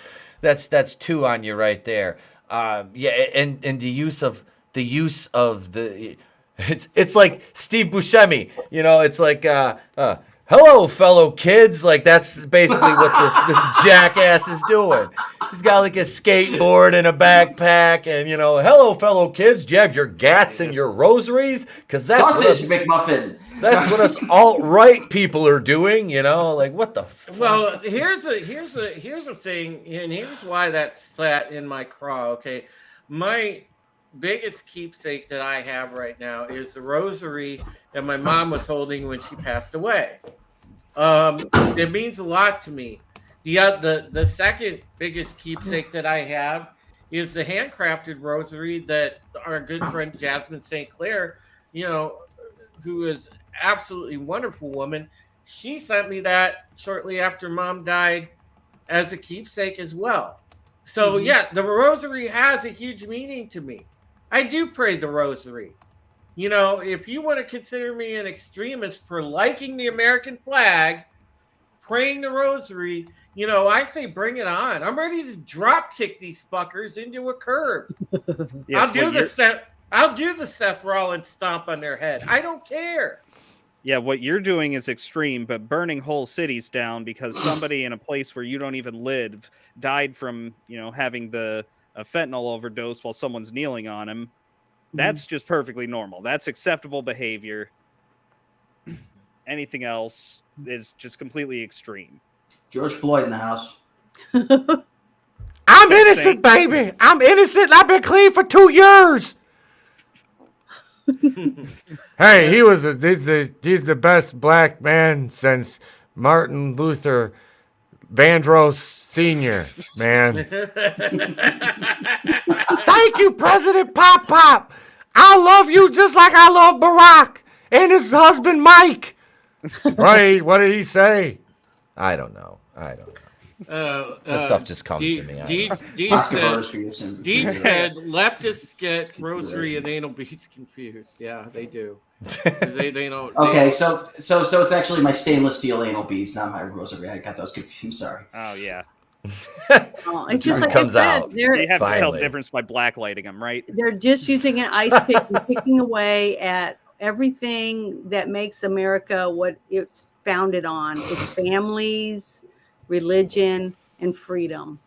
That's two on you right there. Yeah, and the use of the it's like Steve Buscemi, you know, it's like hello, fellow kids. Like, that's basically what this jackass is doing. He's got like a skateboard and a backpack, and you know, hello, fellow kids. Do you have your gats and your rosaries? Because that's Sausage McMuffin. That's what us alt-right people are doing. You know, like what the. Well, here's a thing, and here's why that sat in my craw. Okay, my biggest keepsake that I have right now is the rosary that my mom was holding when she passed away. It means a lot to me. The second biggest keepsake that I have is the handcrafted rosary that our good friend Jasmine St. Clair, you know, who is absolutely wonderful woman, she sent me that shortly after mom died as a keepsake as well. So yeah, the rosary has a huge meaning to me. I do pray the rosary. You know, if you want to consider me an extremist for liking the American flag, praying the rosary, you know, I say bring it on. I'm ready to drop kick these fuckers into a curb. Yes, I'll do the Seth Rollins stomp on their head. I don't care. Yeah, what you're doing is extreme, but burning whole cities down because somebody in a place where you don't even live died from, you know, having the fentanyl overdose while someone's kneeling on him. That's just perfectly normal. That's acceptable behavior. Anything else is just completely extreme. George Floyd in the house. I'm innocent, baby. I'm innocent. I've been clean for 2 years. Hey, he's the best black man since Martin Luther Vandross Sr., man. Thank you, President Pop Pop. I love you just like I love Barack and his husband Mike. Right? What did he say? I don't know. That stuff just comes to me. Deed said leftists get rosary and anal beads confused. Yeah, they do. They don't. Okay, so it's actually my stainless steel anal beads, not my rosary. I got those confused. Sorry. Oh yeah. It's just like comes I said, out. You have to tell Finally. the difference by blacklighting them, right? they're just using an ice pick and picking away at everything that makes America what it's founded on. It's families, religion, and freedom.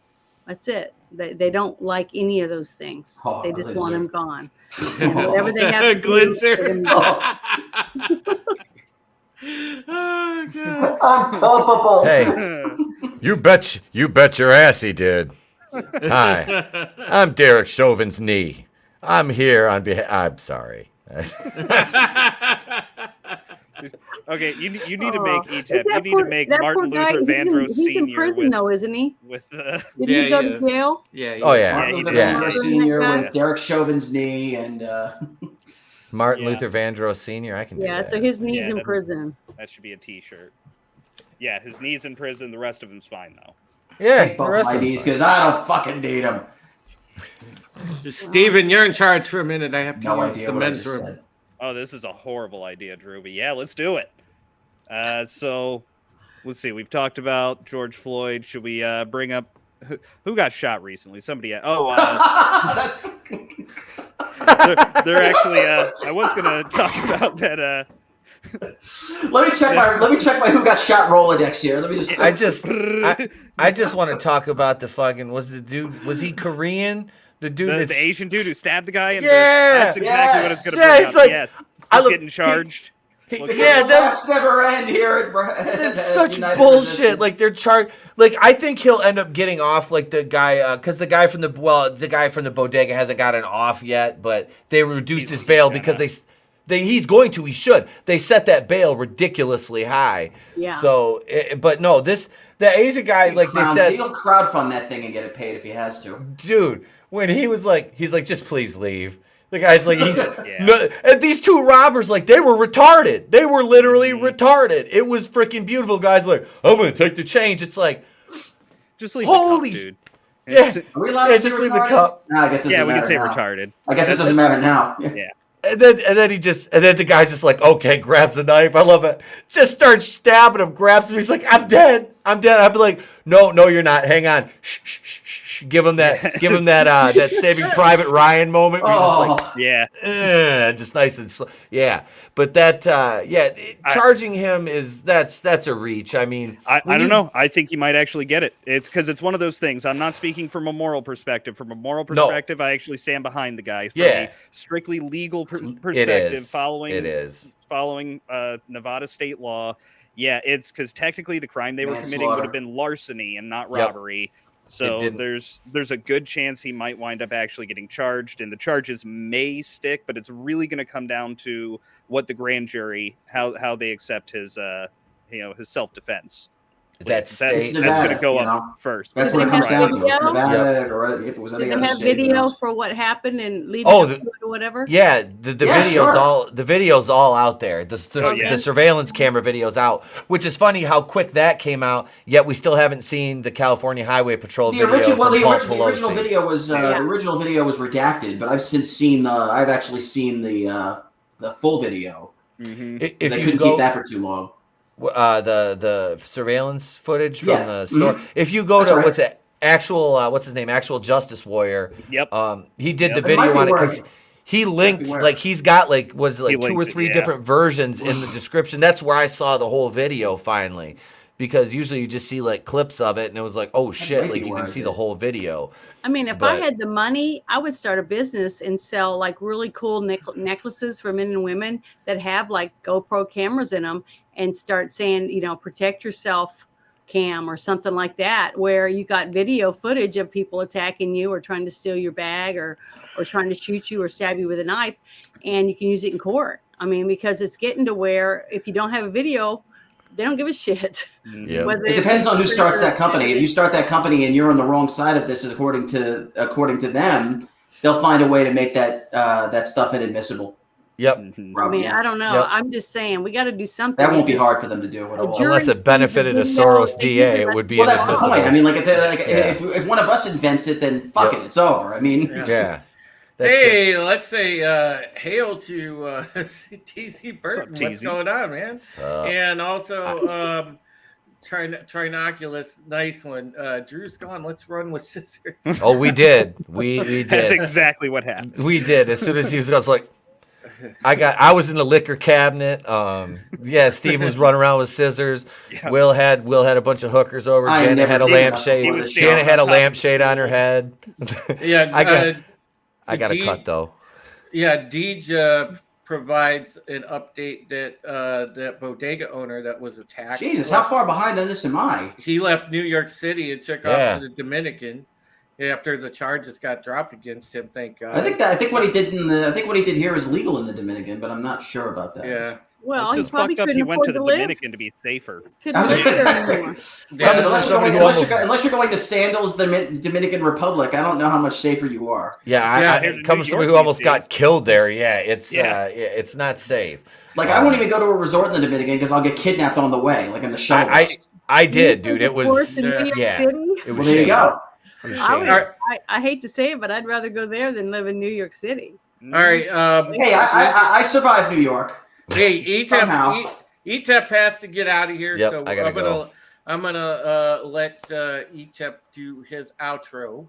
That's it. They don't like any of those things. Oh, They just Glenzer. want them gone. And whatever they have to do, Glenzer. they're gonna do. Oh god. Unculpable. Hey, you bet your ass he did. Hi, I'm Derek Chauvin's knee. I'm here on behalf. I'm sorry. Okay, you need to make Is ETEP. that You need to make that Martin poor guy, Luther Vandross he's in Sr. prison though, isn't he? with Did Yeah, he go he to is. jail? Yeah. Oh yeah, Martin Luther yeah. Vandross Sr. with Derek Chauvin's knee and Martin Yeah. Luther Vandross Sr. I can do Yeah, that. so his knee's Yeah, in that's- prison. That should be a T-shirt. Yeah, his knee's in prison. The rest of him's fine though. Yeah, take the both rest my of knees us. because I don't fucking need them. Steven, you're in charge for a minute. I have to No use idea the what I men's just room. said. Oh, this is a horrible idea, Drew. But yeah, let's do it. So let's see. We've talked about George Floyd. Should we bring up who got shot recently? Somebody. That's. They're actually. I was gonna talk about that. Let me check my who got shot Rolodex here. Let me just. I just want to talk about the fucking. Was he Korean? The dude, the Asian dude who stabbed the guy. Yeah, that's exactly what it's gonna bring up. Like, yes, he's getting charged. That's never end here. That's such bullshit. Like they're charged. Like I think he'll end up getting off. Like the guy, because the guy from the bodega hasn't gotten off yet, but they reduced his bail because he should. They set that bail ridiculously high. Yeah. So, but no, the Asian guy, like they said, he'll crowdfund that thing and get it paid if he has to. Dude, when he's like, just please leave. The guy's like, and these two robbers, like, they were retarded. They were literally retarded. It was freaking beautiful. The guy's like, I'm gonna take the change. It's like, just leave holy, the cup, dude. Yeah, are we allowed to just leave the cup. No, I guess it doesn't we can say now. retarded. I guess it doesn't matter now. Yeah. And then the guy's just like, okay, grabs a knife. I love it. Just starts stabbing him, grabs him. He's like, I'm dead. I'd be like, no, you're not. Hang on. Shh. Give him that that Saving Private Ryan moment. Where he's just like, just nice and slow. Yeah. But that, charging him that's a reach. I mean, I don't know. I think he might actually get it. It's because it's one of those things. I'm not speaking from a moral perspective. From a moral perspective, I actually stand behind the guy. From a strictly legal perspective, following Nevada state law. Yeah, it's because technically the crime they were committing would have been larceny and not robbery. So there's a good chance he might wind up actually getting charged, and the charges may stick, but it's really going to come down to what the grand jury how they accept his his self-defense. That's going to go up first. That's what it comes down to. It's Nevada, or if it was any other state. Did they have video for what happened and leading up to it or whatever? Yeah, the video's all out there. The surveillance camera video's out, which is funny how quick that came out. Yet we still haven't seen the California Highway Patrol video. The original video was redacted, but I've since seen. I've actually seen the full video. Mm-hmm. They couldn't keep that for too long. The surveillance footage from the store. Mm-hmm. If you go to what's his name? Actual Justice Warrior. Yep. He did the video on it because he linked he's got 2 or 3 different versions in the description. That's where I saw the whole video finally. Because usually you just see clips of it and it was like, oh shit, you can see the whole video. I mean, if I had the money, I would start a business and sell really cool necklaces for men and women that have GoPro cameras in them and start saying, protect yourself cam or something like that, where you got video footage of people attacking you or trying to steal your bag or trying to shoot you or stab you with a knife, and you can use it in court. I mean, because it's getting to where if you don't have a video, they don't give a shit. Yeah. It depends on who starts that company. If you start that company and you're on the wrong side of this, according to them, they'll find a way to make that stuff inadmissible. Yep. I mean, I don't know. Yep. I'm just saying we got to do something. That won't be hard for them to do at all. Unless it benefited a Soros DA, it would be. Well, that's the point. I mean, if one of us invents it, then fuck it, it's over. I mean, yeah. Hey, let's say hail to TC Burton. What's going on, man? And also Trinoculus, nice one. Drew's gone. Let's run with scissors. Oh, we did. We did. That's exactly what happened. We did. As soon as he was, I was like, I was in the liquor cabinet. Steve was running around with scissors. Yeah. Will had a bunch of hookers over. Janet had a lampshade. Janet had a lampshade on her head. Yeah, I got a cut though. Yeah, Deej provides an update that that bodega owner that was attacked. Jesus, how far behind on this am I? He left New York City and took off to the Dominican after the charges got dropped against him. Thank God. I think what he did here is legal in the Dominican, but I'm not sure about that. Yeah. Well, it's just fucked up. He went to the Dominican to be safer. Unless you're going to Sandals, the Dominican Republic, I don't know how much safer you are. Yeah, it comes from somebody who almost got killed there. Yeah, it's not safe. I won't even go to a resort in the Dominican because I'll get kidnapped on the way, in the shuttle. I did, dude. It was It was. Well, there you go. I hate to say it, but I'd rather go there than live in New York City. All right. Hey, I survived New York. Hey, ETEP has to get out of here, yep, so I'm I'm gonna let Etep do his outro.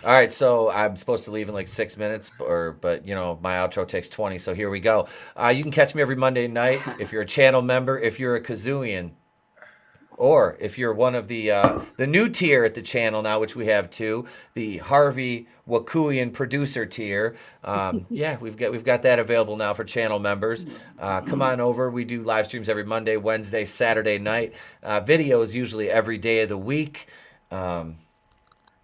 All right, so I'm supposed to leave in like 6 minutes, but you know my outro takes 20, so here we go. You can catch me every Monday night if you're a channel member, if you're a Kazooian, or if you're one of the new tier at the channel now, which we have two, the Harvey Wakuian producer tier. Yeah, we've got that available now for channel members. Come on over. We do live streams every Monday, Wednesday, Saturday night. Videos usually every day of the week.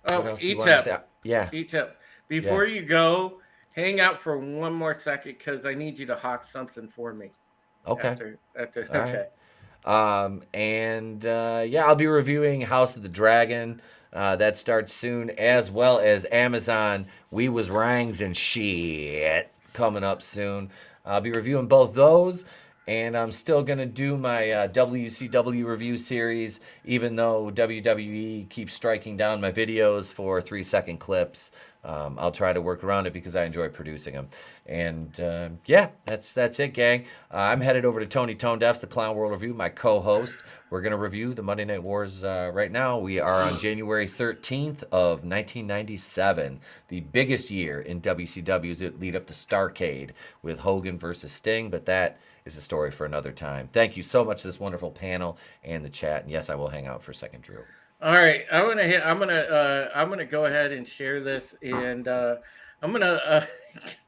Etep. Yeah. Etep. Before you go, hang out for one more second because I need you to hawk something for me. Okay. Okay. Yeah, I'll be reviewing House of the Dragon. That starts soon, as well as Amazon We Was Rangs and Shit coming up soon. I'll be reviewing both those. And I'm still going to do my WCW review series, even though WWE keeps striking down my videos for 3-second clips. I'll try to work around it because I enjoy producing them. And yeah, that's it, gang. I'm headed over to Tony Tone Def's The Clown World Review, my co-host. We're going to review the Monday Night Wars right now. We are on January 13th of 1997, the biggest year in WCW's lead up to Starrcade with Hogan versus Sting, but that is a story for another time. Thank you so much to this wonderful panel and the chat. And yes, I will hang out for a second, Drew. All right, I'm gonna go ahead and share this, and I'm gonna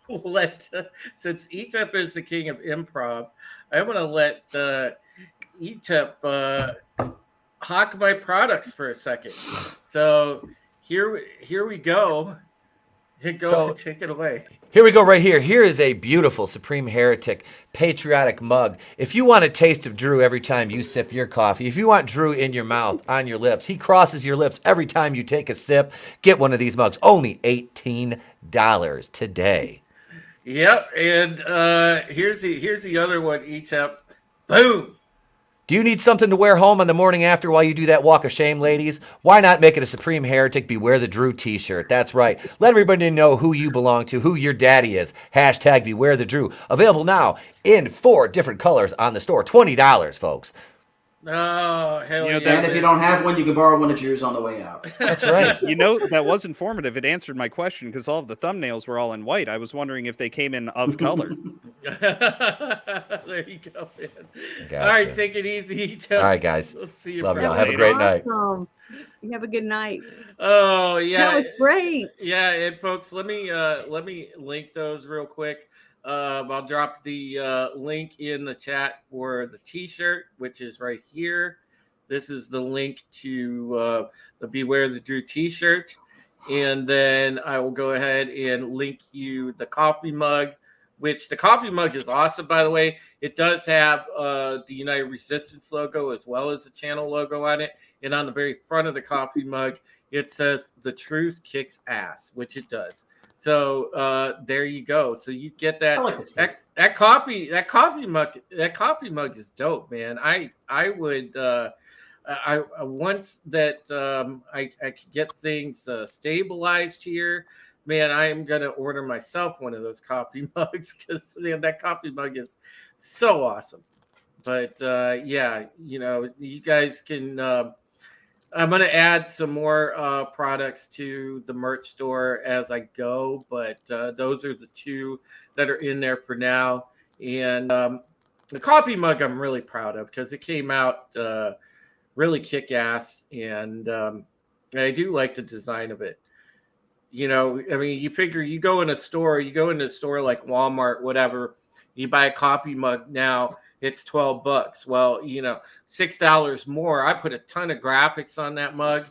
let since Etep is the king of improv, I'm gonna let Etep hawk my products for a second. So here we go. Take it away. Here we go right here. Here is a beautiful Supreme Heretic patriotic mug. If you want a taste of Drew every time you sip your coffee, if you want Drew in your mouth, on your lips, he crosses your lips every time you take a sip, get one of these mugs. Only $18 today. Yep, and here's the other one, Etep. Boom. Do you need something to wear home on the morning after while you do that walk of shame, ladies? Why not make it a Supreme Heretic Beware the Drew t-shirt? That's right. Let everybody know who you belong to, who your daddy is. Hashtag Beware the Drew. Available now in 4 different colors on the store. $20, folks. Oh, hell yeah. And if you don't have one, you can borrow one of Drew's on the way out. That's right. You know, that was informative. It answered my question because all of the thumbnails were all in white. I was wondering if they came in of color. There you go, man. Gotcha. All right, take it easy. All right, guys. We'll see you. Love y'all. Friday. Have a great night. Awesome. You have a good night. Oh yeah, That was great. Yeah, and folks, let me link those real quick. I'll drop the link in the chat for the t-shirt, which is right here. This is the link to the Beware the Drew t-shirt. And then I will go ahead and link you the coffee mug, which the coffee mug is awesome, by the way. It does have the United Resistance logo as well as the channel logo on it. And on the very front of the coffee mug, it says "The truth kicks ass," which it does. So there you go. So you get that. That coffee mug is dope, man. I would I once that I could get things stabilized here, man, I am gonna order myself one of those coffee mugs because that coffee mug is so awesome. But yeah, you know, you guys can. I'm going to add some more products to the merch store as I go, but those are the 2 that are in there for now. And the coffee mug I'm really proud of because it came out really kick-ass, and I do like the design of it. You know, I mean, you figure you go into a store like Walmart, whatever, you buy a coffee mug now, it's $12. Well, you know, $6 more. I put a ton of graphics on that mug.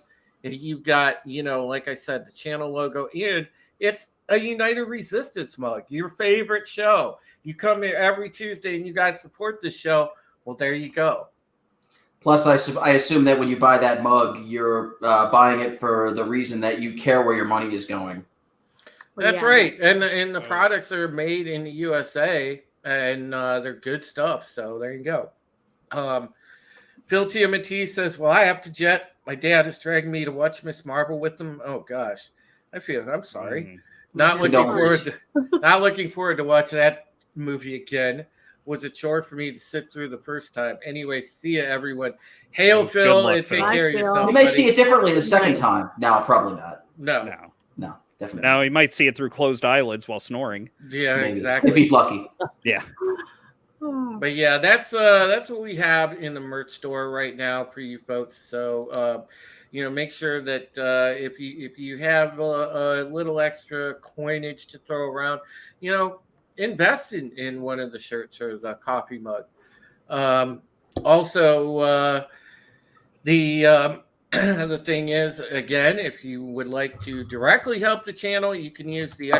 And you've got, you know, like I said, the channel logo, and it's a United Resistance mug, your favorite show. You come here every Tuesday and you guys support this show. Well, there you go. Plus, I assume that when you buy that mug, you're buying it for the reason that you care where your money is going. That's right. And the products are made in the USA. And they're good stuff. So there you go. Phil Tiamati says, well, I have to jet. My dad is dragging me to watch Miss Marvel with them. Oh, gosh. I'm sorry. Not looking forward to watch that movie again. was a chore for me to sit through the first time. Anyway, see ya, everyone. Hail, Good Phil, luck, and take Phil. care of Bye, Phil. yourself. You may buddy. see it differently the second time. No, probably not. No. No. No, definitely. Now he might see it through closed eyelids while snoring. Yeah, Maybe. exactly. If he's lucky. Yeah. Oh, But yeah, that's what we have in the merch store right now for you folks. So make sure that if you have a little extra coinage to throw around, invest in one of the shirts or the coffee mug. Also, the thing is, again, if you would like to directly help the channel, you can use the !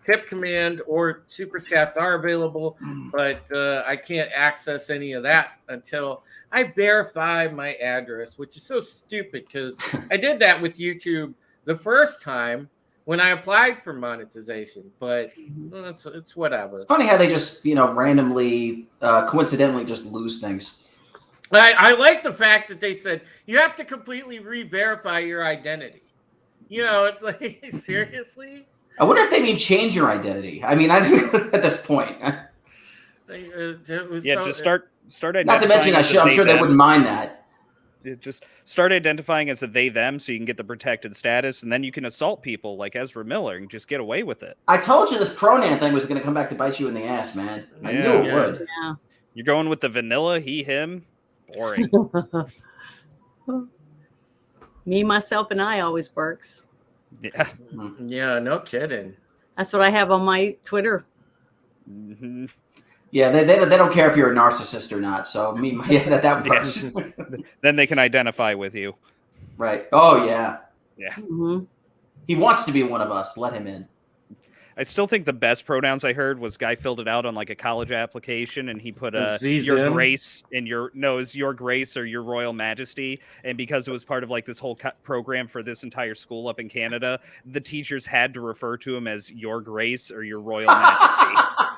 Tip command, or super chats are available, but I can't access any of that until I verify my address, which is so stupid because I did that with YouTube the first time when I applied for monetization, but it's whatever. It's funny how they just, randomly, coincidentally just lose things. I like the fact that they said you have to completely re-verify your identity. It's like, seriously? I wonder if they mean change your identity. I mean, at this point. Just start identifying. Not to mention, I'm sure they wouldn't mind that. Just start identifying as a they them so you can get the protected status, and then you can assault people like Ezra Miller and just get away with it. I told you this pronoun thing was going to come back to bite you in the ass, man. I knew it would. yeah. You're going with the vanilla, he, him. Boring. Me, myself, and I always works. Yeah. Yeah, no kidding. That's what I have on my Twitter. Mm-hmm. Yeah, they don't care if you're a narcissist or not. So that works. Then they can identify with you. Right. Oh yeah. Yeah. Mm-hmm. He wants to be one of us. Let him in. I still think the best pronouns I heard was guy filled it out on like a college application and he put He's your in. grace in it's your grace or your royal majesty, and because it was part of like this whole program for this entire school up in Canada, the teachers had to refer to him as your grace or your royal majesty.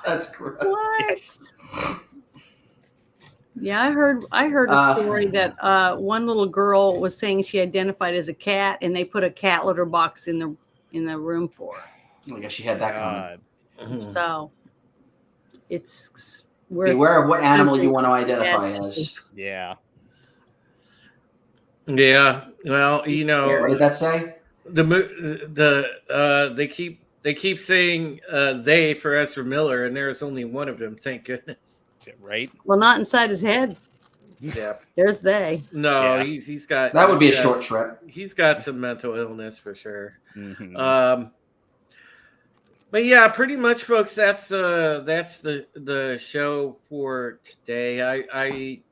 That's correct. What? Yeah, I heard a story that one little girl was saying she identified as a cat, and they put a cat litter box in the room for her. I guess she had that coming. So it's beware of what animal you want to identify as. Yeah. Yeah. Well, What did that say? They keep saying they for Ezra Miller, and there's only one of them. Thank goodness. Right. Well, not inside his head. Yeah. There's they. No, Yeah. he's got That would be a short trip. He's got some mental illness for sure. Mm-hmm. But yeah, pretty much, folks. That's the show for today. I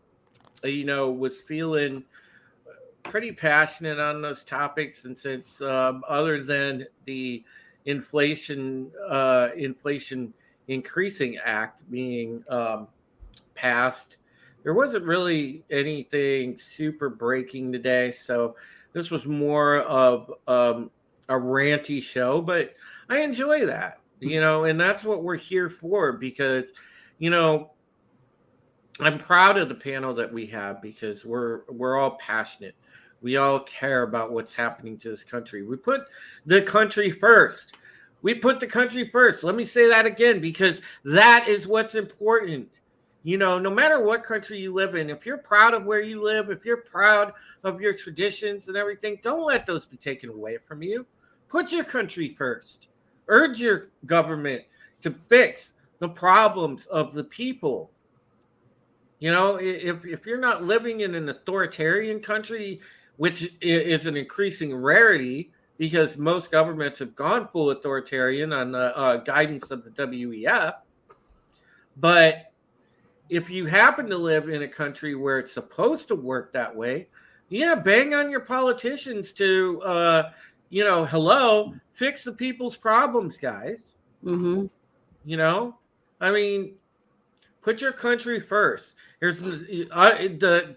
was feeling pretty passionate on those topics, and since other than the Inflation Increasing Act being passed, there wasn't really anything super breaking today. So this was more of a ranty show, but I enjoy that, and that's what we're here for, because, I'm proud of the panel that we have, because we're all passionate. We all care about what's happening to this country. We put the country first. Let me say that again, because that is what's important. No matter what country you live in, if you're proud of where you live, if you're proud of your traditions and everything, don't let those be taken away from you. Put your country first. Urge your government to fix the problems of the people. If you're not living in an authoritarian country, which is an increasing rarity because most governments have gone full authoritarian on the guidance of the WEF. But if you happen to live in a country where it's supposed to work that way, bang on your politicians to, fix the people's problems, guys. Mm-hmm. Put your country first. Here's the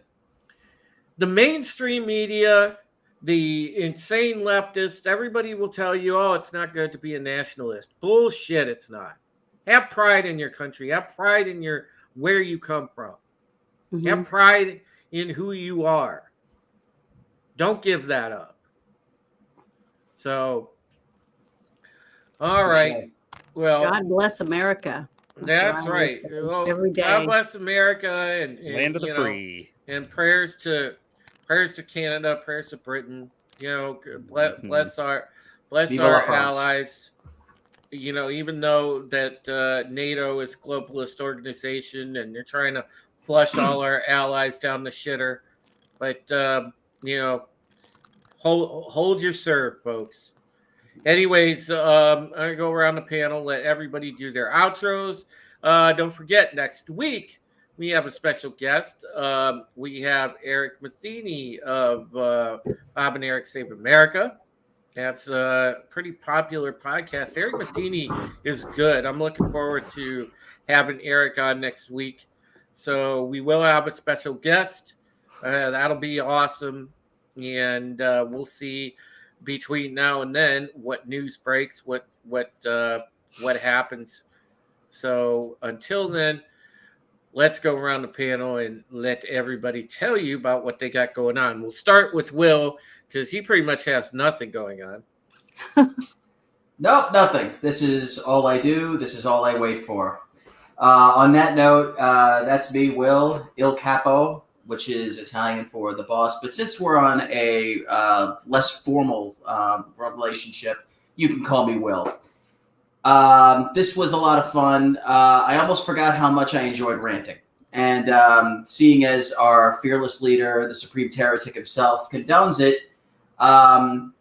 mainstream media, the insane leftists. Everybody will tell you, oh, it's not good to be a nationalist. Bullshit, it's not. Have pride in your country. Have pride in where you come from. Mm-hmm. Have pride in who you are. Don't give that up. So, all right. Well, God bless America. That's what I right. always say Well, every God day. bless America and Land of the you know, free. and prayers to Canada, prayers to Britain. You know, Mhm. bless Viva la our France. allies. You know, even though that NATO is globalist organization and they're trying to flush all our allies down the shitter, but you know, hold your serve, folks. Anyways, I'm gonna go around the panel, let everybody do their outros. Don't forget, next week we have a special guest. We have Eric Matheny of Bob and Eric Save America. That's a pretty popular podcast. Eric Matheny is good. I'm looking forward to having Eric on next week. So we will have a special guest. That'll be awesome. And we'll see between now and then what news breaks, what happens. So until then, let's go around the panel and let everybody tell you about what they got going on. We'll start with Will because he pretty much has nothing going on. Nope, nothing. This is all I do. This is all I wait for. On that note, that's me, Will Il Capo, which is Italian for the boss. But since we're on a less formal relationship, you can call me Will. This was a lot of fun. I almost forgot how much I enjoyed ranting. And seeing as our fearless leader, the Supreme Heretic himself, condones it,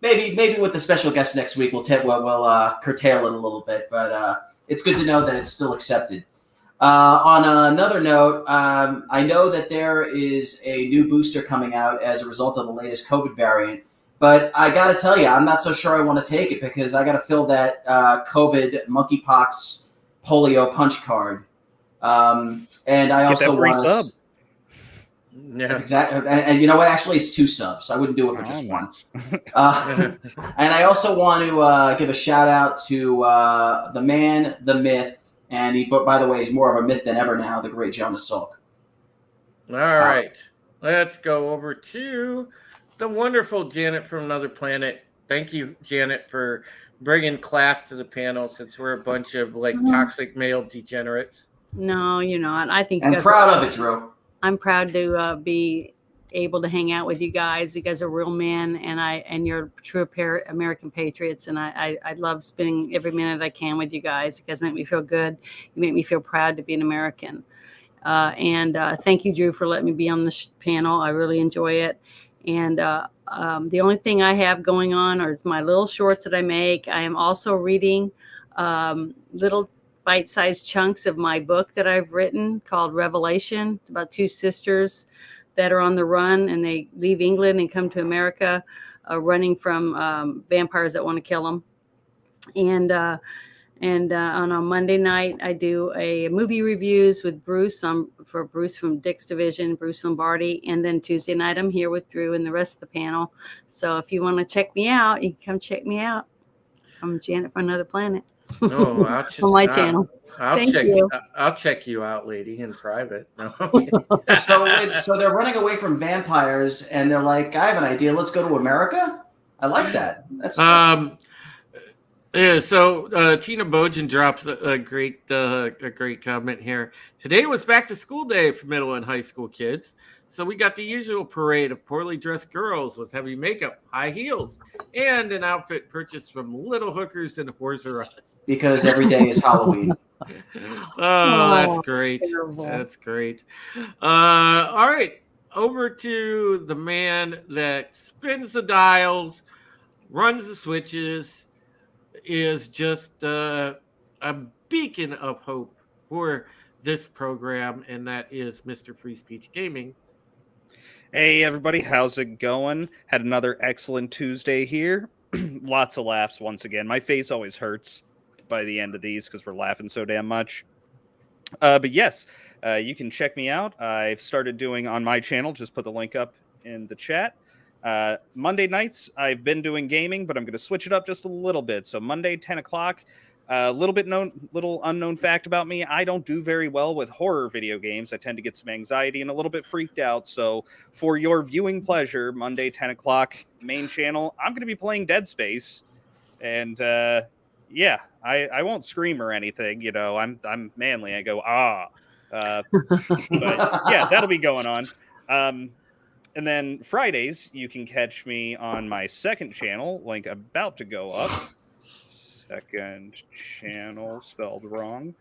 maybe with the special guest next week, we'll curtail it a little bit. But it's good to know that it's still accepted. On another note, I know that there is a new booster coming out as a result of the latest COVID variant. But I got to tell you, I'm not so sure I want to take it because I got to fill that COVID, monkeypox, polio punch card. And I also want sub. Yeah. That's exactly. And you know what? Actually, it's 2 subs. I wouldn't do it for just one. And I also want to give a shout out to the man, the myth, and he, by the way, he's more of a myth than ever now, the great Jonas Salk. All right. Let's go over to the wonderful Janet from Another Planet. Thank you, Janet, for bringing class to the panel since we're a bunch of like toxic male degenerates. No, you're not. I think. And proud of it, Drew. I'm proud to be able to hang out with you guys. You guys are real men, and you're true American patriots. And I love spending every minute I can with you guys. You guys make me feel good. You make me feel proud to be an American. And thank you, Drew, for letting me be on this panel. I really enjoy it. And the only thing I have going on is my little shorts that I make. I am also reading little bite-sized chunks of my book that I've written called Revelation. It's about 2 sisters that are on the run, and they leave England and come to America, running from vampires that want to kill them. And on a Monday night, I do a movie reviews with Bruce for Bruce from Dick's Division, Bruce Lombardi. And then Tuesday night, I'm here with Drew and the rest of the panel. So if you want to check me out, you can come check me out. I'm Janet from Another Planet. Oh, on my channel. I'll check you out, lady, in private. No. So they're running away from vampires, and they're like, I have an idea. Let's go to America. I like that. That's yeah. So Tina Bojan drops a great comment here. Today was back to school day for middle and high school kids. So we got the usual parade of poorly dressed girls with heavy makeup, high heels, and an outfit purchased from little hookers and Whores R Us. Because every day is Halloween. Oh, that's great. Terrible. That's great. All right. Over to the man that spins the dials, runs the switches, is just a beacon of hope for this program, and that is Mr. Free Speech Gaming. Hey everybody, how's it going? Had another excellent Tuesday here. Lots of laughs once again. My face always hurts by the end of these because we're laughing so damn much. But yes, you can check me out. I've started doing on my channel, just put the link up in the chat. Monday nights, I've been doing gaming, but I'm going to switch it up just a little bit. So Monday, 10 o'clock. Little unknown fact about me. I don't do very well with horror video games. I tend to get some anxiety and a little bit freaked out. So for your viewing pleasure, Monday, 10 o'clock, main channel, I'm going to be playing Dead Space. And yeah, I won't scream or anything. You know, I'm manly. I go but yeah, that'll be going on. And then Fridays, you can catch me on my second channel, link about to go up. Second channel spelled wrong.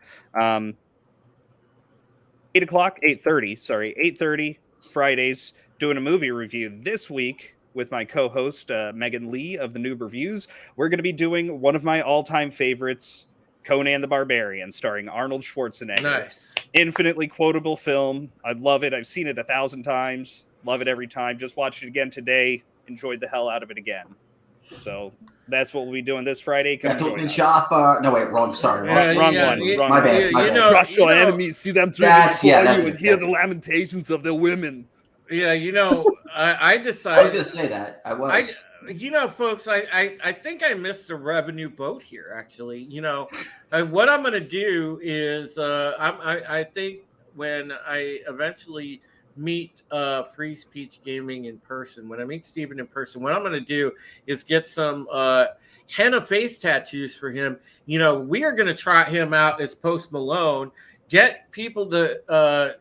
8:30 Fridays, doing a movie review this week with my co-host Megan Lee of the Noob Reviews. We're going to be doing one of my all-time favorites, Conan the Barbarian, starring Arnold Schwarzenegger. Nice. Infinitely quotable film. I love it. I've seen it 1,000 times. Love it every time. Just watched it again today. Enjoyed the hell out of it again. So that's what we'll be doing this Friday. Come join us. Shop. No, wait, wrong. Sorry, wrong one. My bad. Crush your enemies, see them through before you, and hear the lamentations of their women. Yeah, I decided. I was going to say that. I was. Folks, I think I missed a revenue boat here. Actually, what I'm going to do is I think when I eventually meet Free Speech Gaming in person, when I meet Steven in person, what I'm going to do is get some henna face tattoos for him. We are going to trot him out as Post Malone, get people to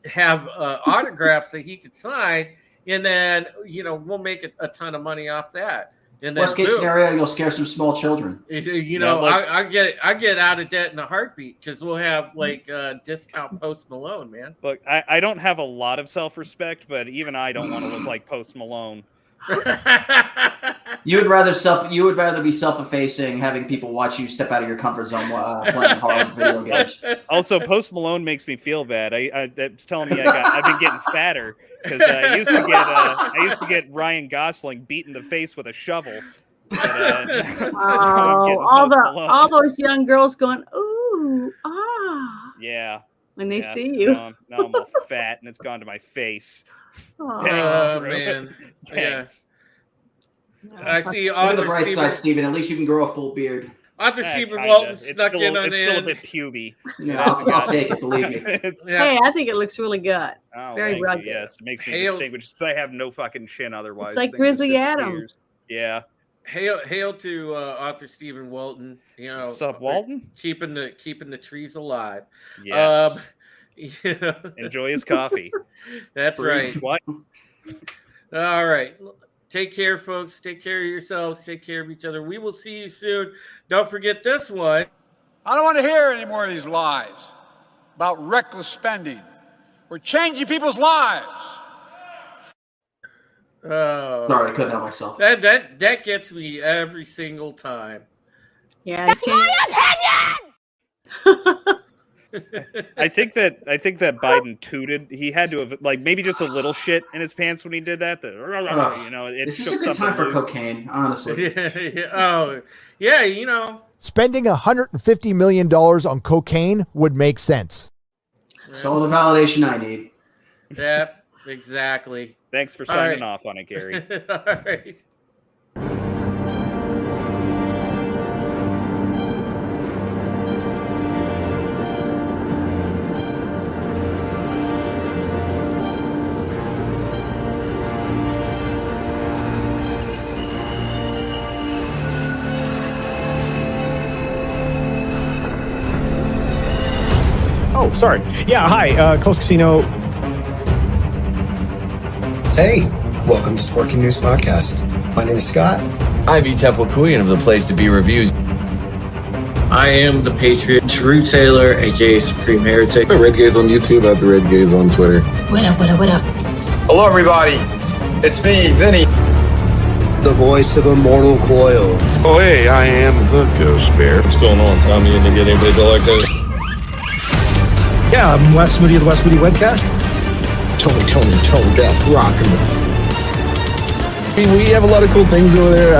have autographs that he could sign, and then we'll make a ton of money off that. And worst case scenario, you'll scare some small children. I get out of debt in a heartbeat because we'll have discount Post Malone, man. Look, I don't have a lot of self-respect, but even I don't want to look like Post Malone. You would rather be self-effacing, having people watch you step out of your comfort zone playing hard video games. Also, Post Malone makes me feel bad. It's telling me I've been getting fatter because I used to get Ryan Gosling beat in the face with a shovel. But, all those young girls going, ooh, ah. Yeah. When they see you. Now I'm all fat and it's gone to my face. Thanks, man. Thanks. I see. Look at the bright side, Steven. At least you can grow a full beard. Arthur Stephen Walton snuck in on It's still a bit puby. Yeah, I'll take it. Believe me. Hey, I think it looks really good. Oh, very rugged. Yes, it makes me distinguished because I have no fucking chin otherwise. It's like Grizzly Adams. Yeah. Hail to Arthur Stephen Walton. What's up, Walton? Keeping the trees alive. Yes. Enjoy his coffee. That's right. All right. Take care, folks. Take care of yourselves. Take care of each other. We will see you soon. Don't forget this one. I don't want to hear any more of these lies about reckless spending. We're changing people's lives. Sorry, I couldn't help myself. That gets me every single time. Yeah, that's my opinion. I think that Biden tooted. He had to have maybe just a little shit in his pants when he did that. It's just a good time for cocaine, honestly. Spending $150 million on cocaine would make sense. That's all the validation I need. Yeah, exactly. Thanks for signing off on it, Gary. All right. Oh, sorry. Yeah, hi, Coast Casino. Hey, welcome to Sporking News Podcast. My name is Scott. I'm Temple Queen of the Place to Be Reviews. I am the Patriot, Drew Taylor, aka Supreme Heretic. The Red Gaze on YouTube, at the Red Gaze on Twitter. What up? Hello, everybody. It's me, Vinny. The voice of Immortal Coil. Oh, hey, I am the Ghost Bear. What's going on, Tommy? You didn't get anybody to like this? Yeah, I'm Wes Moody of the Wes Moody Webcast. Tony, Death, rockin'. I mean, we have a lot of cool things over there.